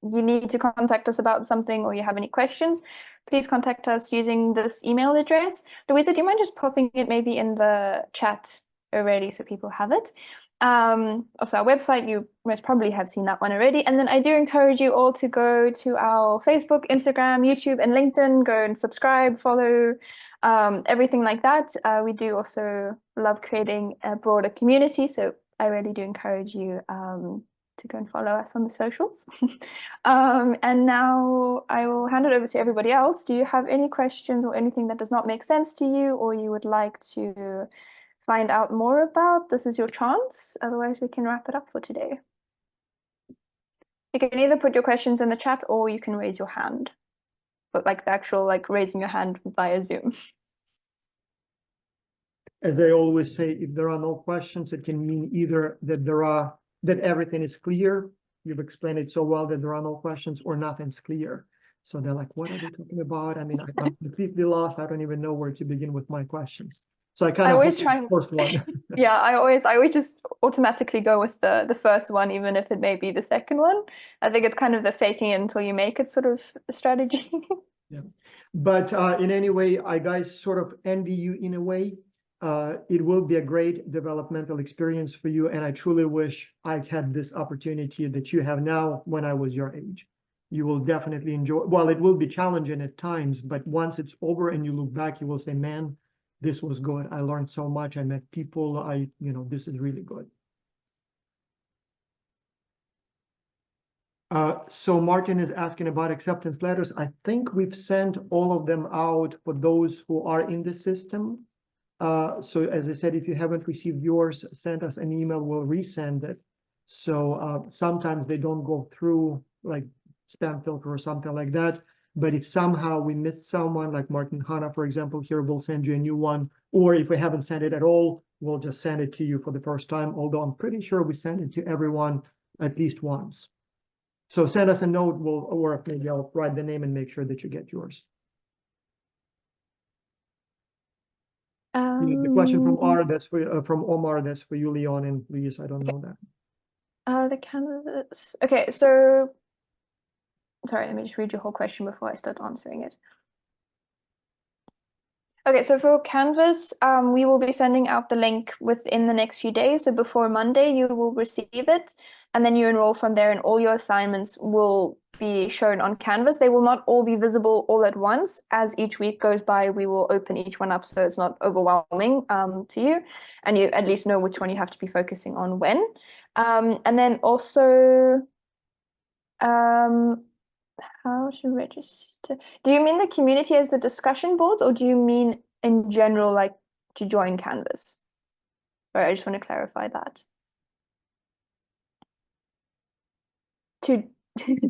you need to contact us about something, or you have any questions, please contact us using this email address. Louisa, do you mind just popping it maybe in the chat already so people have it? Also our website, you most probably have seen that one already. And then I do encourage you all to go to our Facebook, Instagram, YouTube, and LinkedIn. Go and subscribe, follow, everything like that. We do also love creating a broader community, so I really do encourage you to go and follow us on the socials. And now I will hand it over to everybody else. Do you have any questions or anything that does not make sense to you, or you would like to find out more about? This is your chance. Otherwise, we can wrap it up for today. You can either put your questions in the chat or you can raise your hand. but like the actual like raising your hand via Zoom. As I always say, if there are no questions, it can mean either that everything is clear, you've explained it so well that there are no questions, or nothing's clear. So they're like, what are they talking about? I mean, I'm completely lost. I don't even know where to begin with my questions. So I kind of always try first one. Yeah, I always just automatically go with the first one, even if it may be the second one. I think it's kind of the faking it until you make it sort of a strategy. Yeah, but in any way, I guys sort of envy you in a way. It will be a great developmental experience for you, and I truly wish I had this opportunity that you have now when I was your age. You will definitely enjoy, well, it will be challenging at times, but once it's over and you look back, you will say, man, this was good. I learned so much. I met people. This is really good. So Martin is asking about acceptance letters. I think we've sent all of them out for those who are in the system. So as I said, if you haven't received yours, send us an email, we'll resend it. So sometimes they don't go through like spam filter or something like that. But if somehow we missed someone, like Martin Hanna, for example, here, we'll send you a new one. Or if we haven't sent it at all, we'll just send it to you for the first time, although I'm pretty sure we send it to everyone at least once. So send us a note, or maybe I'll write the name and make sure that you get yours. The question from Omar, that's for you, Leon, and Luis. I don't know that. The candidates. Okay, so sorry, let me just read your whole question before I start answering it. Okay, so for Canvas, we will be sending out the link within the next few days. So before Monday, you will receive it, and then you enroll from there, and all your assignments will be shown on Canvas. They will not all be visible all at once. As each week goes by, we will open each one up so it's not overwhelming to you, and you at least know which one you have to be focusing on when. And then also, how to register? Do you mean the community as the discussion boards, or do you mean in general, like to join Canvas? Sorry, I just want to clarify that.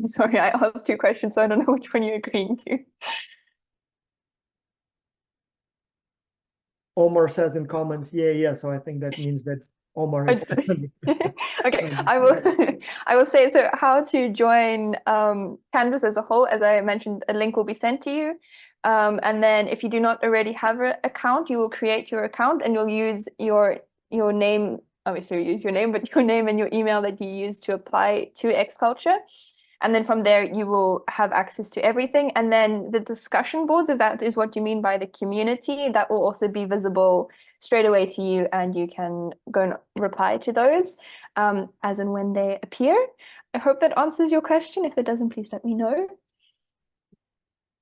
Sorry, I asked two questions, so I don't know which one you're agreeing to. Omar says in comments, yeah. So I think that means that Omar. Okay, I will say, so how to join Canvas as a whole. As I mentioned, a link will be sent to you. And then if you do not already have an account, you will create your account and you'll use your name, obviously you use your name, but your name and your email that you use to apply to Xculture. And then from there, you will have access to everything. And then the discussion boards, if that is what you mean by the community, that will also be visible straight away to you, and you can go and reply to those as and when they appear. I hope that answers your question. If it doesn't, please let me know.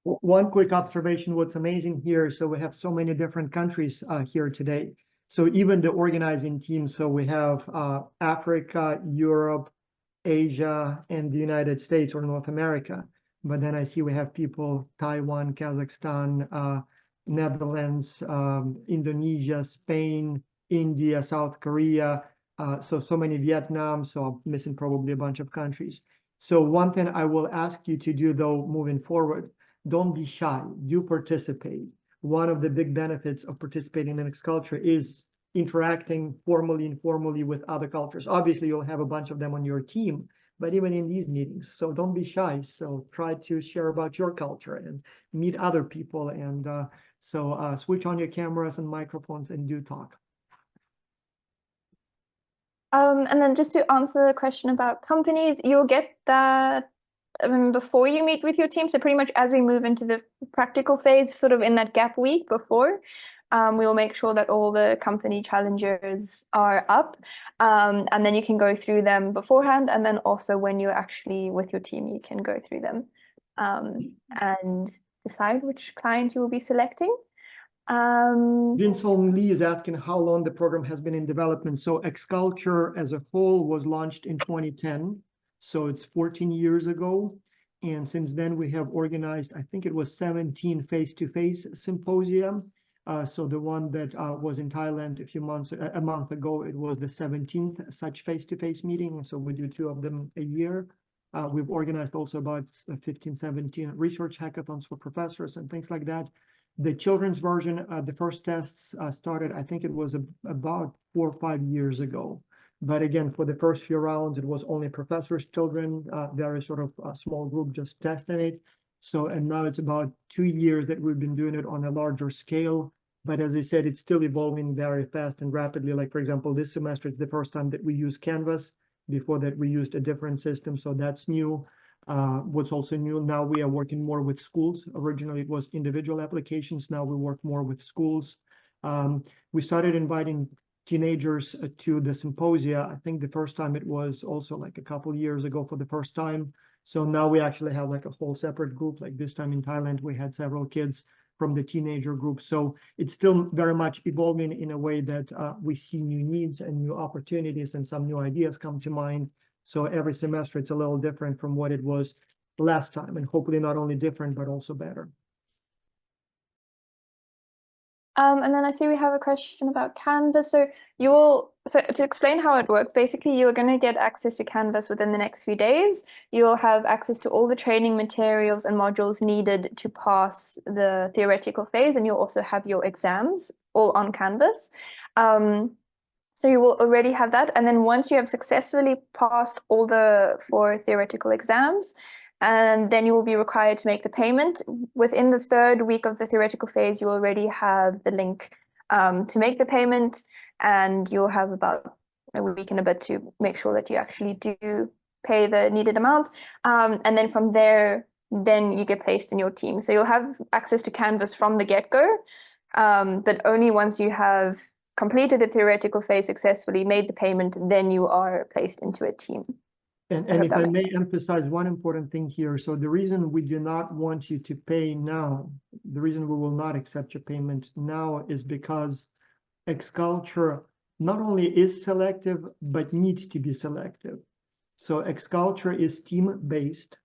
One quick observation, what's amazing here, so we have so many different countries here today. So even the organizing team, so we have Africa, Europe, Asia, and the United States or North America. But then I see we have people, Taiwan, Kazakhstan, Netherlands, Indonesia, Spain, India, South Korea, so many Vietnam, so I'm missing probably a bunch of countries. So one thing I will ask you to do though, moving forward, don't be shy, do participate. One of the big benefits of participating in Xculture is interacting formally, informally with other cultures. Obviously, you'll have a bunch of them on your team, but even in these meetings, so don't be shy. So try to share about your culture and meet other people. And switch on your cameras and microphones and do talk. And then just to answer the question about companies, you'll get that before you meet with your team. So pretty much as we move into the practical phase, sort of in that gap week before, we will make sure that all the company challengers are up, and then you can go through them beforehand. And then also when you're actually with your team, you can go through them and decide which client you will be selecting. Jinsong Lee is asking how long the program has been in development. So Xculture as a whole was launched in 2010. So it's 14 years ago. And since then we have organized, I think it was 17 face-to-face symposium. So the one that was in Thailand a month ago, it was the 17th such face-to-face meeting. So we do 2 of them a year. We've organized also about 15, 17 research hackathons for professors and things like that. The children's version, the first tests started, I think it was about 4 or 5 years ago. But again, for the first few rounds, it was only professors, children, very sort of small group just testing it. So, and now it's about 2 years that we've been doing it on a larger scale. But as I said, it's still evolving very fast and rapidly. Like, for example, this semester, it's the first time that we use Canvas. Before that, we used a different system, so that's new. What's also new, now we are working more with schools. Originally, it was individual applications. Now we work more with schools. We started inviting teenagers to the symposia. I think the first time it was also like a couple years ago for the first time. So now we actually have like a whole separate group. Like this time in Thailand, we had several kids from the teenager group. So it's still very much evolving in a way that we see new needs and new opportunities and some new ideas come to mind. So every semester it's a little different from what it was last time, and hopefully not only different, but also better. And then I see we have a question about Canvas. So to explain how it works, basically you're going to get access to Canvas within the next few days. You will have access to all the training materials and modules needed to pass the theoretical phase, and you'll also have your exams all on Canvas. So you will already have that. And then once you have successfully passed all the 4 theoretical exams, and then you will be required to make the payment. Within the 3rd week of the theoretical phase, you already have the link to make the payment, and you'll have about a week and a bit to make sure that you actually do pay the needed amount. And then from there, then you get placed in your team. So you'll have access to Canvas from the get-go, but only once you have completed the theoretical phase successfully, made the payment, then you are placed into a team. And if I may emphasize one important thing here. So the reason we do not want you to pay now, the reason we will not accept your payment now is because Xculture not only is selective, but needs to be selective. So Xculture is team-based,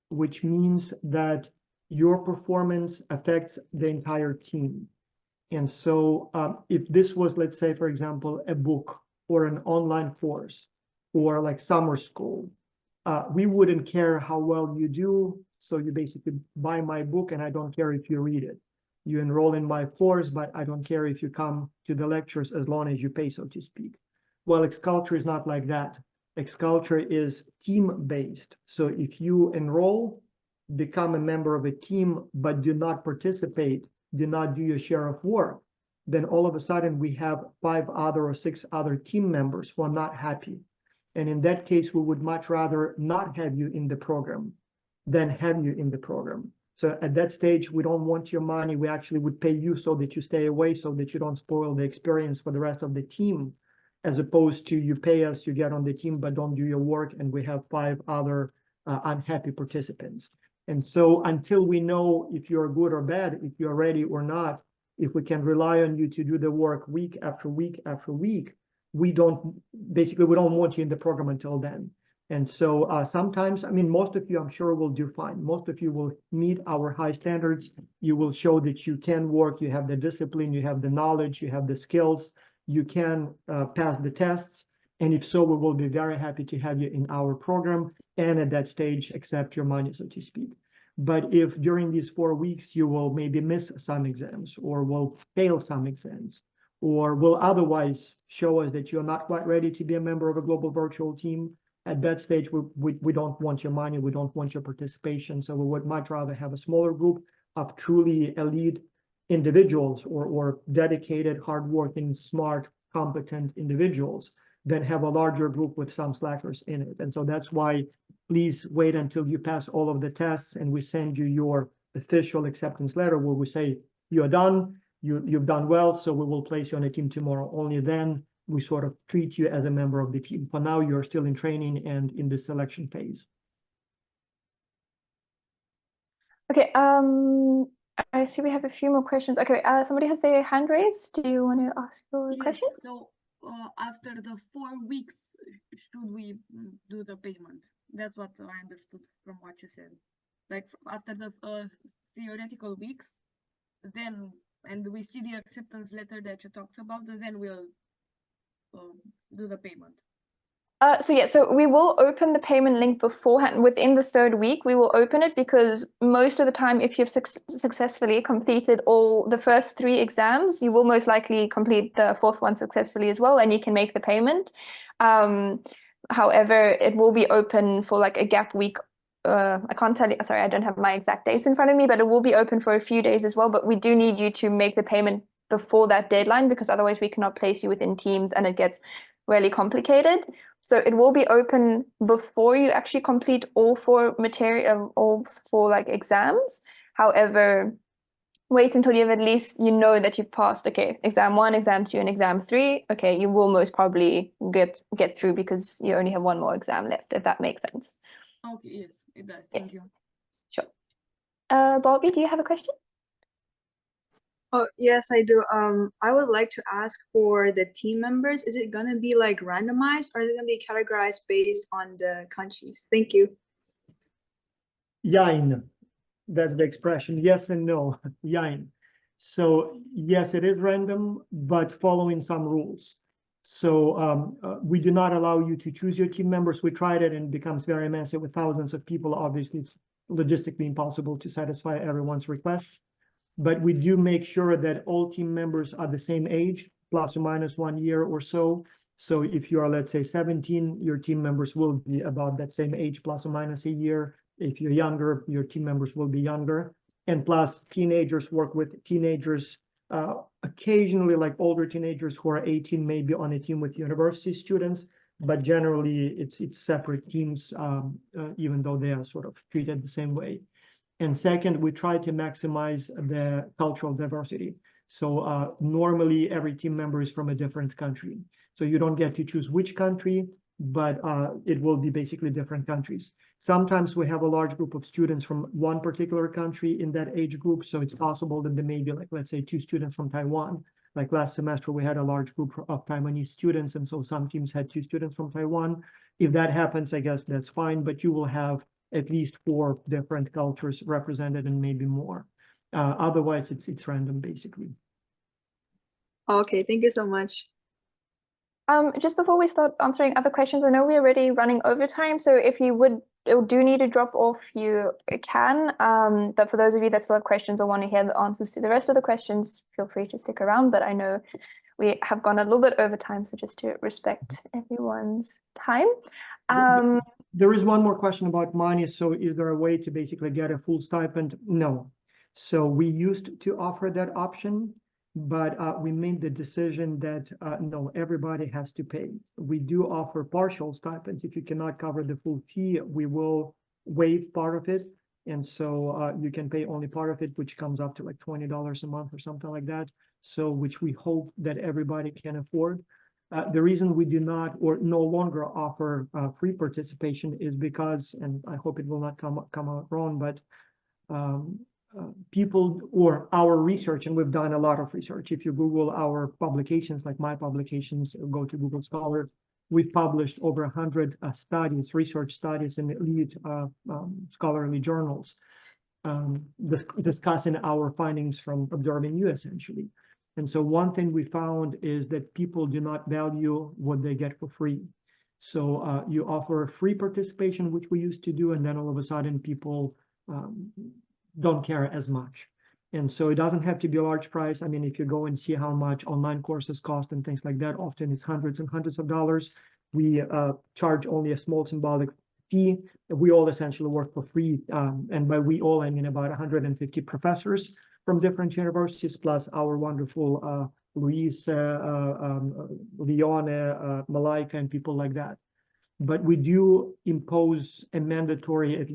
which means that your performance affects the entire team. And so if this was, let's say, for example, a book or an online course or like summer school, we wouldn't care how well you do. So you basically buy my book and I don't care if you read it. You enroll in my course, but I don't care if you come to the lectures as long as you pay, so to speak. Well, Xculture is not like that. Xculture is team-based. So if you enroll, become a member of a team, but do not participate, do not do your share of work, then all of a sudden we have 5 other or 6 other team members who are not happy. And in that case, we would much rather not have you in the program than have you in the program. So at that stage, we don't want your money. We actually would pay you so that you stay away, so that you don't spoil the experience for the rest of the team, as opposed to you pay us, you get on the team, but don't do your work, and we have 5 other unhappy participants. And so until we know if you're good or bad, if you're ready or not, if we can rely on you to do the work week after week after week, we don't want you in the program until then. And so sometimes, I mean, most of you, I'm sure, will do fine. Most of you will meet our high standards. You will show that you can work, you have the discipline, you have the knowledge, you have the skills, you can pass the tests. And if so, we will be very happy to have you in our program, and at that stage, accept your money, so to speak. But if during these 4 weeks, you will maybe miss some exams or will fail some exams, or will otherwise show us that you're not quite ready to be a member of a global virtual team, at that stage, we don't want your money, we don't want your participation. So we would much rather have a smaller group of truly elite individuals or dedicated, hardworking, smart, competent individuals than have a larger group with some slackers in it. And so that's why please wait until you pass all of the tests and we send you your official acceptance letter where we say you're done, you've done well, so we will place you on a team tomorrow. Only then we sort of treat you as a member of the team. For now, you're still in training and in the selection phase. Okay, I see we have a few more questions. Okay, somebody has their hand raised. Do you want to ask your question? So after the 4 weeks, should we do the payment? That's what I understood from what you said. Like after the theoretical weeks, then, and we see the acceptance letter that you talked about, then we'll do the payment. So we will open the payment link beforehand. Within the 3rd week, we will open it because most of the time, if you've successfully completed all the first 3 exams, you will most likely complete the 4th one successfully as well, and you can make the payment. However, it will be open for like a gap week. I can't tell you, sorry, I don't have my exact dates in front of me, but it will be open for a few days as well. But we do need you to make the payment before that deadline because otherwise we cannot place you within teams and it gets really complicated. So it will be open before you actually complete all 4 material, all 4 like exams. However, wait until you've at least, you know that you've passed, okay, exam 1, exam 2, and exam 3. Okay, you will most probably get through because you only have 1 more exam left, if that makes sense. Okay, yes, it does. Thank you. Sure. Bobby, do you have a question? Oh, yes, I do. I would like to ask for the team members, is it gonna be like randomized or is it gonna be categorized based on the countries? Thank you. Yain, that's the expression. Yes and no. Yain. So yes, it is random, but following some rules. So we do not allow you to choose your team members. We tried it and it becomes very messy with thousands of people. Obviously, it's logistically impossible to satisfy everyone's requests. But we do make sure that all team members are the same age, plus or minus 1 year or so. So if you are, let's say, 17, your team members will be about that same age, plus or minus a year. If you're younger, your team members will be younger. And plus, teenagers work with teenagers, occasionally like older teenagers who are 18, maybe on a team with university students. But generally, it's separate teams, even though they are sort of treated the same way. And second, we try to maximize the cultural diversity. So normally every team member is from a different country. So you don't get to choose which country, but it will be basically different countries. Sometimes we have a large group of students from one particular country in that age group. So it's possible that there may be, like, let's say 2 students from Taiwan. Like last semester, we had a large group of Taiwanese students. And so some teams had 2 students from Taiwan. If that happens, I guess that's fine, but you will have at least 4 different cultures represented and maybe more. Otherwise, it's random, basically. Okay, thank you so much. Just before we start answering other questions, I know we're already running over time, so if you do need to drop off, you can. But for those of you that still have questions or want to hear the answers to the rest of the questions, feel free to stick around. But I know we have gone a little bit over time, so just to respect everyone's time. There is one more question about money. So is there a way to basically get a full stipend? No. So we used to offer that option, but we made the decision that no, everybody has to pay. We do offer partial stipends. If you cannot cover the full fee, we will waive part of it. And so you can pay only part of it, which comes up to like $20 a month or something like that. So which we hope that everybody can afford. The reason we do not or no longer offer free participation is because, and I hope it will not come out wrong, but people or our research, and we've done a lot of research. If you Google our publications, like my publications, go to Google Scholar, we've published over 100 studies, research studies in elite scholarly journals discussing our findings from observing you, essentially. And so one thing we found is that people do not value what they get for free. So you offer free participation, which we used to do, and then all of a sudden people don't care as much. And so it doesn't have to be a large price. I mean, if you go and see how much online courses cost and things like that, often it's hundreds and hundreds of dollars. We charge only a small symbolic fee. We all essentially work for free. And by we all, I mean about 150 professors from different universities, plus our wonderful Luis, Leone, Malaika, and people like that. But we do impose a mandatory, at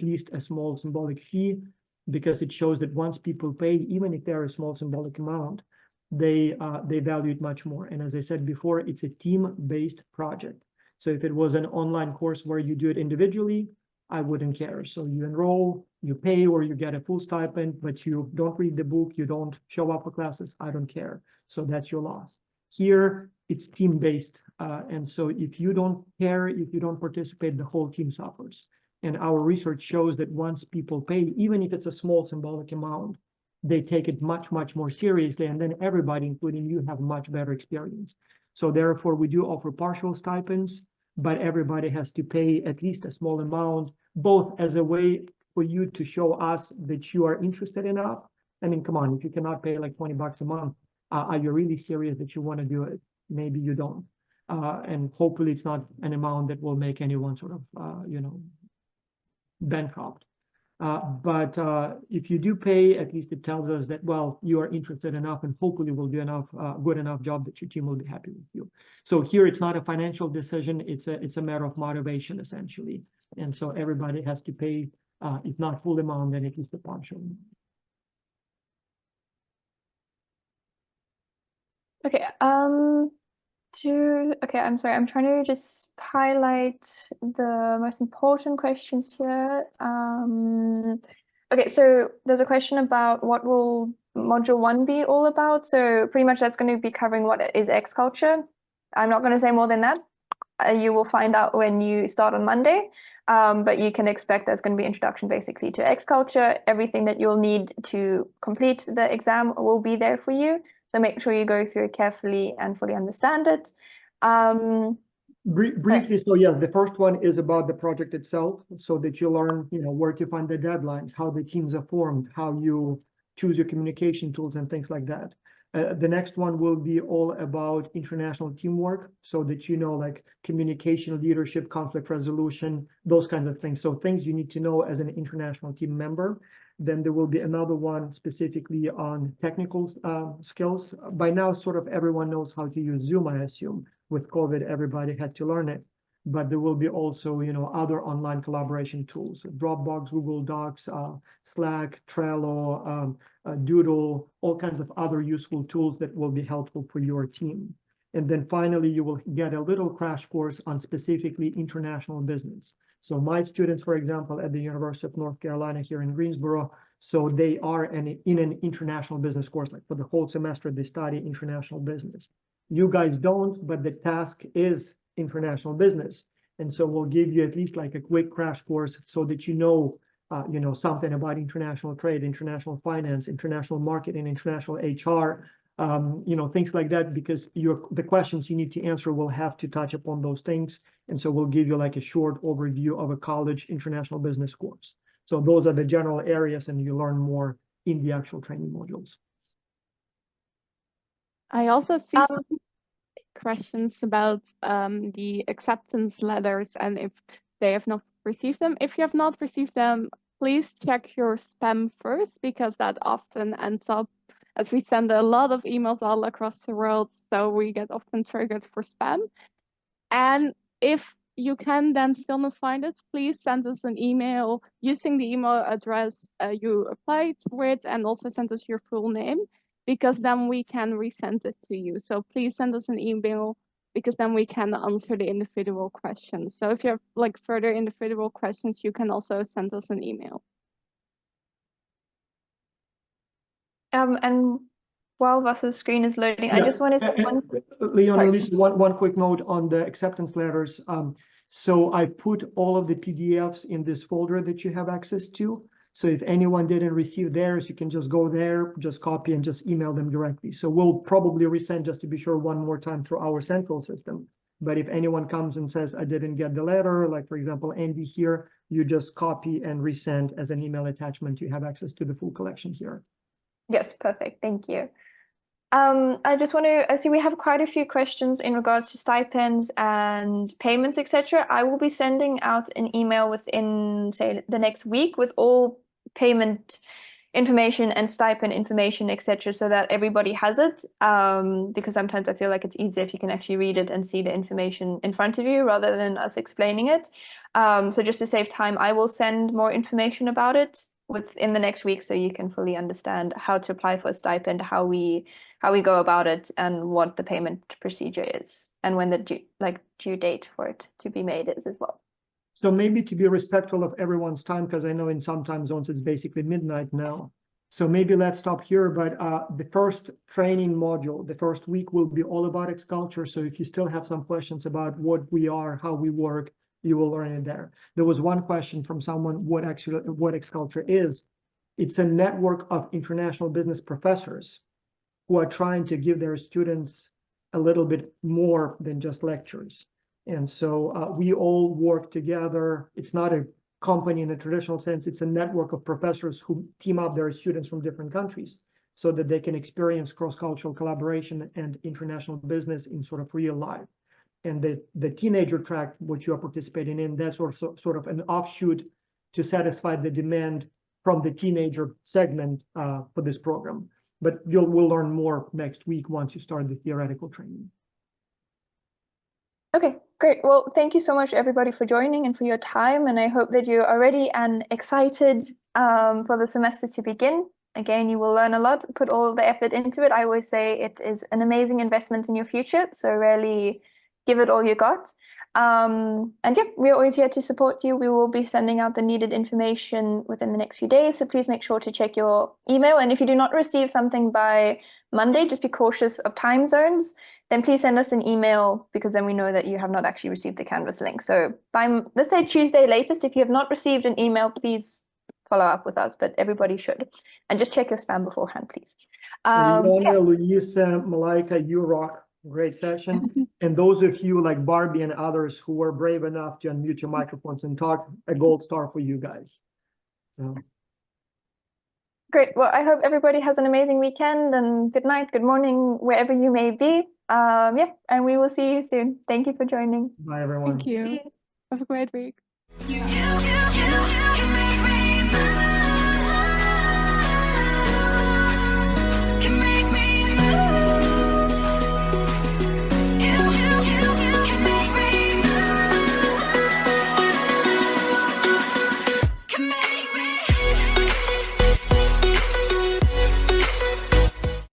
least a small symbolic fee, because it shows that once people pay, even if they're a small symbolic amount, they value it much more. And as I said before, it's a team-based project. So if it was an online course where you do it individually, I wouldn't care. So you enroll, you pay, or you get a full stipend, but you don't read the book, you don't show up for classes, I don't care. So that's your loss. Here, it's team-based. And so if you don't care, if you don't participate, the whole team suffers. And our research shows that once people pay, even if it's a small symbolic amount, they take it much, much more seriously. And then everybody, including you, have much better experience. So therefore, we do offer partial stipends. but everybody has to pay at least a small amount, both as a way for you to show us that you are interested enough. I mean, come on, if you cannot pay like 20 bucks a month, are you really serious that you want to do it? Maybe you don't. And hopefully it's not an amount that will make anyone sort of, bankrupt. But if you do pay, at least it tells us that, well, you are interested enough and hopefully will do enough, good enough job that your team will be happy with you. So here it's not a financial decision, it's a matter of motivation essentially. And so everybody has to pay, if not full amount, then at least a partial amount. Okay, okay, I'm sorry, I'm trying to just highlight the most important questions here. Okay, so there's a question about what will module 1 be all about. So pretty much that's going to be covering what is X culture. I'm not going to say more than that. You will find out when you start on Monday. But you can expect there's going to be introduction basically to X culture. Everything that you'll need to complete the exam will be there for you. So make sure you go through it carefully and fully understand it. Briefly, so yes, the first one is about the project itself, so that you learn, where to find the deadlines, how the teams are formed, how you choose your communication tools and things like that. The next one will be all about international teamwork, so that like communication, leadership, conflict resolution, those kinds of things. So things you need to know as an international team member. Then there will be another one specifically on technical skills. By now, sort of everyone knows how to use Zoom, I assume. With COVID, everybody had to learn it. But there will be also, other online collaboration tools, Dropbox, Google Docs, Slack, Trello, Doodle, all kinds of other useful tools that will be helpful for your team. And then finally, you will get a little crash course on specifically international business. So my students, for example, at the University of North Carolina here in Greensboro, so they are in an international business course, like for the whole semester, they study international business. You guys don't, but the task is international business. And so we'll give you at least like a quick crash course so that something about international trade, international finance, international marketing, international HR, things like that, because the questions you need to answer will have to touch upon those things. And so we'll give you like a short overview of a college international business course. So those are the general areas, and you learn more in the actual training modules. I also see some questions about the acceptance letters and if they have not received them. If you have not received them, please check your spam first, because that often ends up, as we send a lot of emails all across the world, so we get often triggered for spam. And if you can then still not find it, please send us an email using the email address you applied with, and also send us your full name, because then we can resend it to you. So please send us an email, because then we can answer the individual questions. So if you have like further individual questions, you can also send us an email. And while Vasa's screen is loading, I just want to say Leon and Lisa, one quick note on the acceptance letters. So I put all of the PDFs in this folder that you have access to. So if anyone didn't receive theirs, you can just go there, just copy and just email them directly. So we'll probably resend, just to be sure, one more time through our central system. But if anyone comes and says, I didn't get the letter, like for example, Andy here, you just copy and resend as an email attachment. You have access to the full collection here. Yes, perfect. Thank you. I just want to, I see we have quite a few questions in regards to stipends and payments, etc. I will be sending out an email within, say, the next week with all payment information and stipend information, etc., so that everybody has it. Because sometimes I feel like it's easier if you can actually read it and see the information in front of you rather than us explaining it. So just to save time, I will send more information about it within the next week, so you can fully understand how to apply for a stipend, how we go about it, and what the payment procedure is, and when the due date for it to be made is as well. So maybe to be respectful of everyone's time, because I know in some time zones it's basically midnight now. So maybe let's stop here, but the first training module, the first week, will be all about X culture. So if you still have some questions about what we are, how we work, you will learn it there. There was one question from someone, what X culture is. It's a network of international business professors who are trying to give their students a little bit more than just lectures. And so we all work together. It's not a company in a traditional sense. It's a network of professors who team up their students from different countries so that they can experience cross-cultural collaboration and international business in sort of real life. And the teenager track, which you are participating in, that's also sort of an offshoot to satisfy the demand from the teenager segment for this program. But we'll learn more next week once you start the theoretical training. Okay, great. Well, thank you so much, everybody, for joining and for your time. And I hope that you're already excited for the semester to begin. Again, you will learn a lot, put all the effort into it. I always say it is an amazing investment in your future. So really give it all you got. And yeah, we're always here to support you. We will be sending out the needed information within the next few days. So please make sure to check your email. And if you do not receive something by Monday, just be cautious of time zones. Then please send us an email, because then we know that you have not actually received the Canvas link. So by, let's say, Tuesday latest, if you have not received an email, please follow up with us, but everybody should. And just check your spam beforehand, please. Ilona, Luisa, Malaika, you rock. Great session. And those of you like Barbie and others who were brave enough to unmute your microphones and talk, a gold star for you guys. So. Great. Well, I hope everybody has an amazing weekend, and good night, good morning, wherever you may be. Yeah, and we will see you soon. Thank you for joining. Bye, everyone. Thank you. Have a great week. You